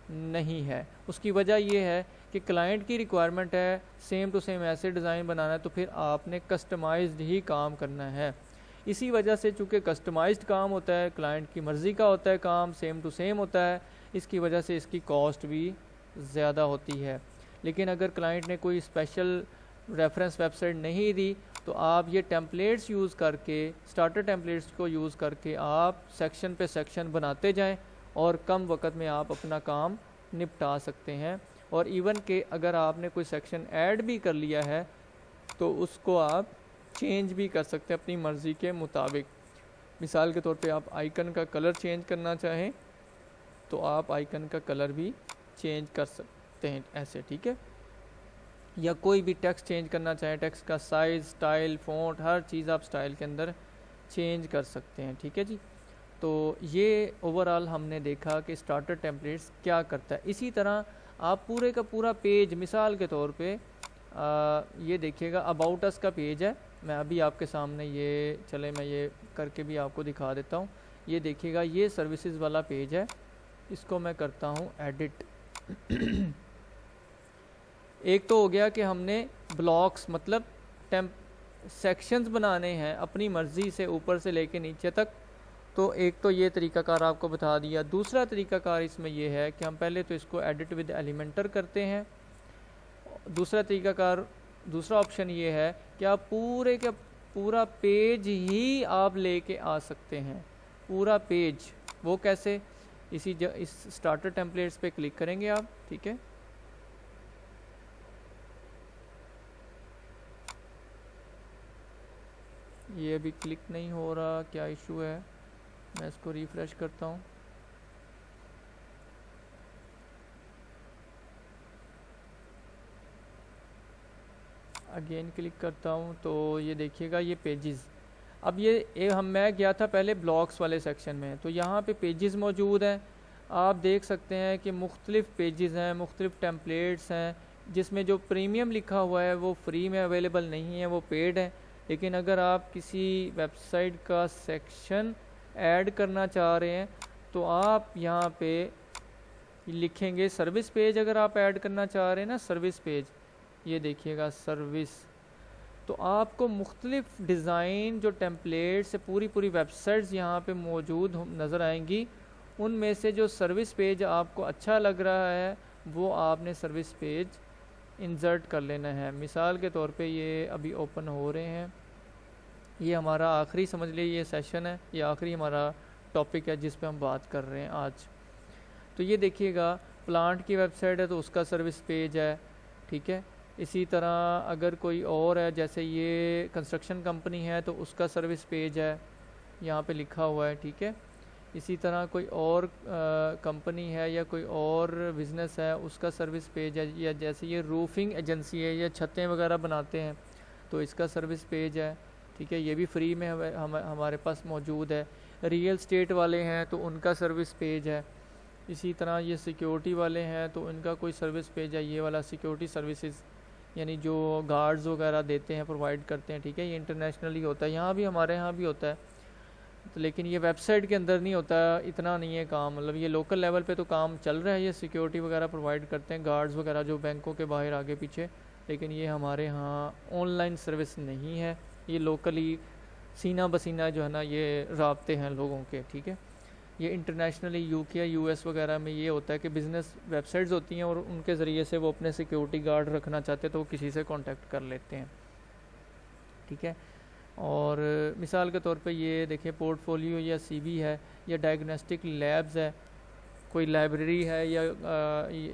नहीं है। उसकी वजह ये है कि क्लाइंट की रिक्वायरमेंट है सेम टू सेम ऐसे डिज़ाइन बनाना है, तो फिर आपने कस्टमाइज्ड ही काम करना है। इसी वजह से चूँकि कस्टमाइज्ड काम होता है, क्लाइंट की मर्ज़ी का होता है, काम सेम टू सेम होता है, इसकी वजह से इसकी कॉस्ट भी ज़्यादा होती है। लेकिन अगर क्लाइंट ने कोई स्पेशल रेफरेंस वेबसाइट नहीं दी तो आप ये टेम्पलेट्स यूज़ करके, स्टार्टर टेम्पलेट्स को यूज़ करके आप सेक्शन पे सेक्शन बनाते जाएं और कम वक्त में आप अपना काम निपटा सकते हैं। और इवन के अगर आपने कोई सेक्शन ऐड भी कर लिया है तो उसको आप चेंज भी कर सकते हैं अपनी मर्ज़ी के मुताबिक। मिसाल के तौर पे आप आइकन का कलर चेंज करना चाहें तो आप आइकन का कलर भी चेंज कर सकते हैं ऐसे, ठीक है। या कोई भी टेक्स्ट चेंज करना चाहें, टेक्स्ट का साइज़, स्टाइल, फ़ॉन्ट, हर चीज़ आप स्टाइल के अंदर चेंज कर सकते हैं, ठीक है जी। तो ये ओवरऑल हमने देखा कि स्टार्टर टेम्पलेट्स क्या करता है। इसी तरह आप पूरे का पूरा पेज, मिसाल के तौर पे ये देखिएगा अबाउट अस का पेज है, मैं अभी आपके सामने ये चले मैं ये करके भी आपको दिखा देता हूँ। ये देखिएगा ये सर्विसेज वाला पेज है, इसको मैं करता हूँ एडिट। एक तो हो गया कि हमने ब्लॉक्स मतलब सेक्शंस बनाने हैं अपनी मर्ज़ी से ऊपर से लेके नीचे तक, तो एक तो ये तरीकाकार आपको बता दिया। दूसरा तरीकाकार इसमें ये है कि हम पहले तो इसको एडिट विद एलिमेंटर करते हैं। दूसरा तरीकाकार, दूसरा ऑप्शन ये है कि आप पूरे का पूरा पेज ही आप लेके आ सकते हैं, पूरा पेज। वो कैसे? इस स्टार्टर टेम्पलेट्स पे क्लिक करेंगे आप, ठीक है। ये अभी क्लिक नहीं हो रहा, क्या इशू है? मैं इसको रिफ्रेश करता हूँ। अगेन क्लिक करता हूँ तो ये देखिएगा ये पेजेस। अब मैं गया था पहले ब्लॉक्स वाले सेक्शन में, तो यहाँ पे पेजेस मौजूद हैं। आप देख सकते हैं कि मुख्तलिफ़ पेजेस हैं, मुख्तलिफ़ टेम्पलेट्स हैं, जिसमें जो प्रीमियम लिखा हुआ है वो फ्री में अवेलेबल नहीं है, वो पेड है। लेकिन अगर आप किसी वेबसाइट का सेक्शन ऐड करना चाह रहे हैं तो आप यहाँ पे लिखेंगे सर्विस पेज। अगर आप ऐड करना चाह रहे हैं ना सर्विस पेज, ये देखिएगा सर्विस, तो आपको मुख्तलिफ डिज़ाइन जो टेम्पलेट्स से पूरी वेबसाइट्स यहाँ पे मौजूद नज़र आएंगी। उनमें से जो सर्विस पेज आपको अच्छा लग रहा है वो आपने सर्विस पेज इंसर्ट कर लेना है। मिसाल के तौर पे ये अभी ओपन हो रहे हैं, ये हमारा आखिरी समझ लीजिए ये सेशन है, ये आखिरी हमारा टॉपिक है जिस पे हम बात कर रहे हैं आज। तो ये देखिएगा प्लांट की वेबसाइट है तो उसका सर्विस पेज है, ठीक है। इसी तरह अगर कोई और है, जैसे ये कंस्ट्रक्शन कंपनी है तो उसका सर्विस पेज है, यहाँ पे लिखा हुआ है, ठीक है। इसी तरह कोई और कंपनी है या कोई और बिज़नेस है उसका सर्विस पेज है, या जैसे ये रूफिंग एजेंसी है या छतें वगैरह बनाते हैं तो इसका सर्विस पेज है, ठीक है। ये भी फ्री में हमारे पास मौजूद है। रियल स्टेट वाले हैं तो उनका सर्विस पेज है। इसी तरह ये सिक्योरिटी वाले हैं तो उनका कोई सर्विस पेज है, ये वाला सिक्योरिटी सर्विसेज, यानी जो गार्ड्स वगैरह देते हैं, प्रोवाइड करते हैं, ठीक है। ये इंटरनेशनली होता है, यहाँ भी हमारे यहाँ भी होता है, तो लेकिन ये वेबसाइट के अंदर नहीं होता, इतना नहीं है काम, मतलब ये लोकल लेवल पे तो काम चल रहा है। ये सिक्योरिटी वगैरह प्रोवाइड करते हैं, गार्ड्स वगैरह जो बैंकों के बाहर आगे पीछे, लेकिन ये हमारे यहाँ ऑनलाइन सर्विस नहीं है। ये लोकली सीना बसीना जो है ना ये राब्ते हैं लोगों के, ठीक है। ये इंटरनेशनली यूके यूएस वगैरह में ये होता है कि बिज़नेस वेबसाइट्स होती हैं और उनके ज़रिए से वो अपने सिक्योरिटी गार्ड रखना चाहते हैं तो वो किसी से कांटेक्ट कर लेते हैं, ठीक है। और मिसाल के तौर पे ये देखिए पोर्टफोलियो या सीवी है या डायग्नोस्टिक लैब्स है, कोई लाइब्रेरी है, या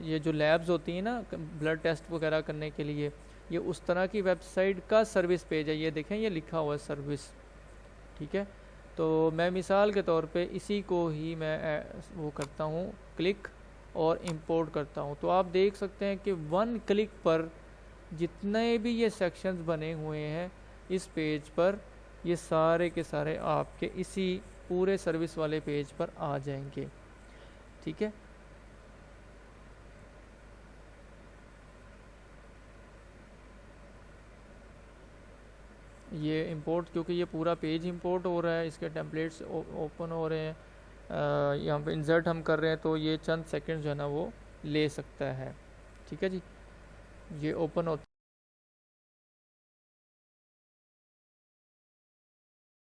ये जो लैब्स होती हैं ना ब्लड टेस्ट वगैरह करने के लिए, ये उस तरह की वेबसाइट का सर्विस पेज है। ये देखें ये लिखा हुआ है सर्विस, ठीक है। तो मैं मिसाल के तौर पे इसी को ही मैं वो करता हूँ क्लिक और इंपोर्ट करता हूँ, तो आप देख सकते हैं कि 1 क्लिक पर जितने भी ये सेक्शंस बने हुए हैं इस पेज पर, ये सारे के सारे आपके इसी पूरे सर्विस वाले पेज पर आ जाएंगे, ठीक है। ये इंपोर्ट, क्योंकि ये पूरा पेज इंपोर्ट हो रहा है, इसके टेम्पलेट्स ओपन हो रहे हैं, यहाँ पे इंसर्ट हम कर रहे हैं, तो ये चंद सेकंड जो है ना वो ले सकता है, ठीक है जी। ये ओपन होता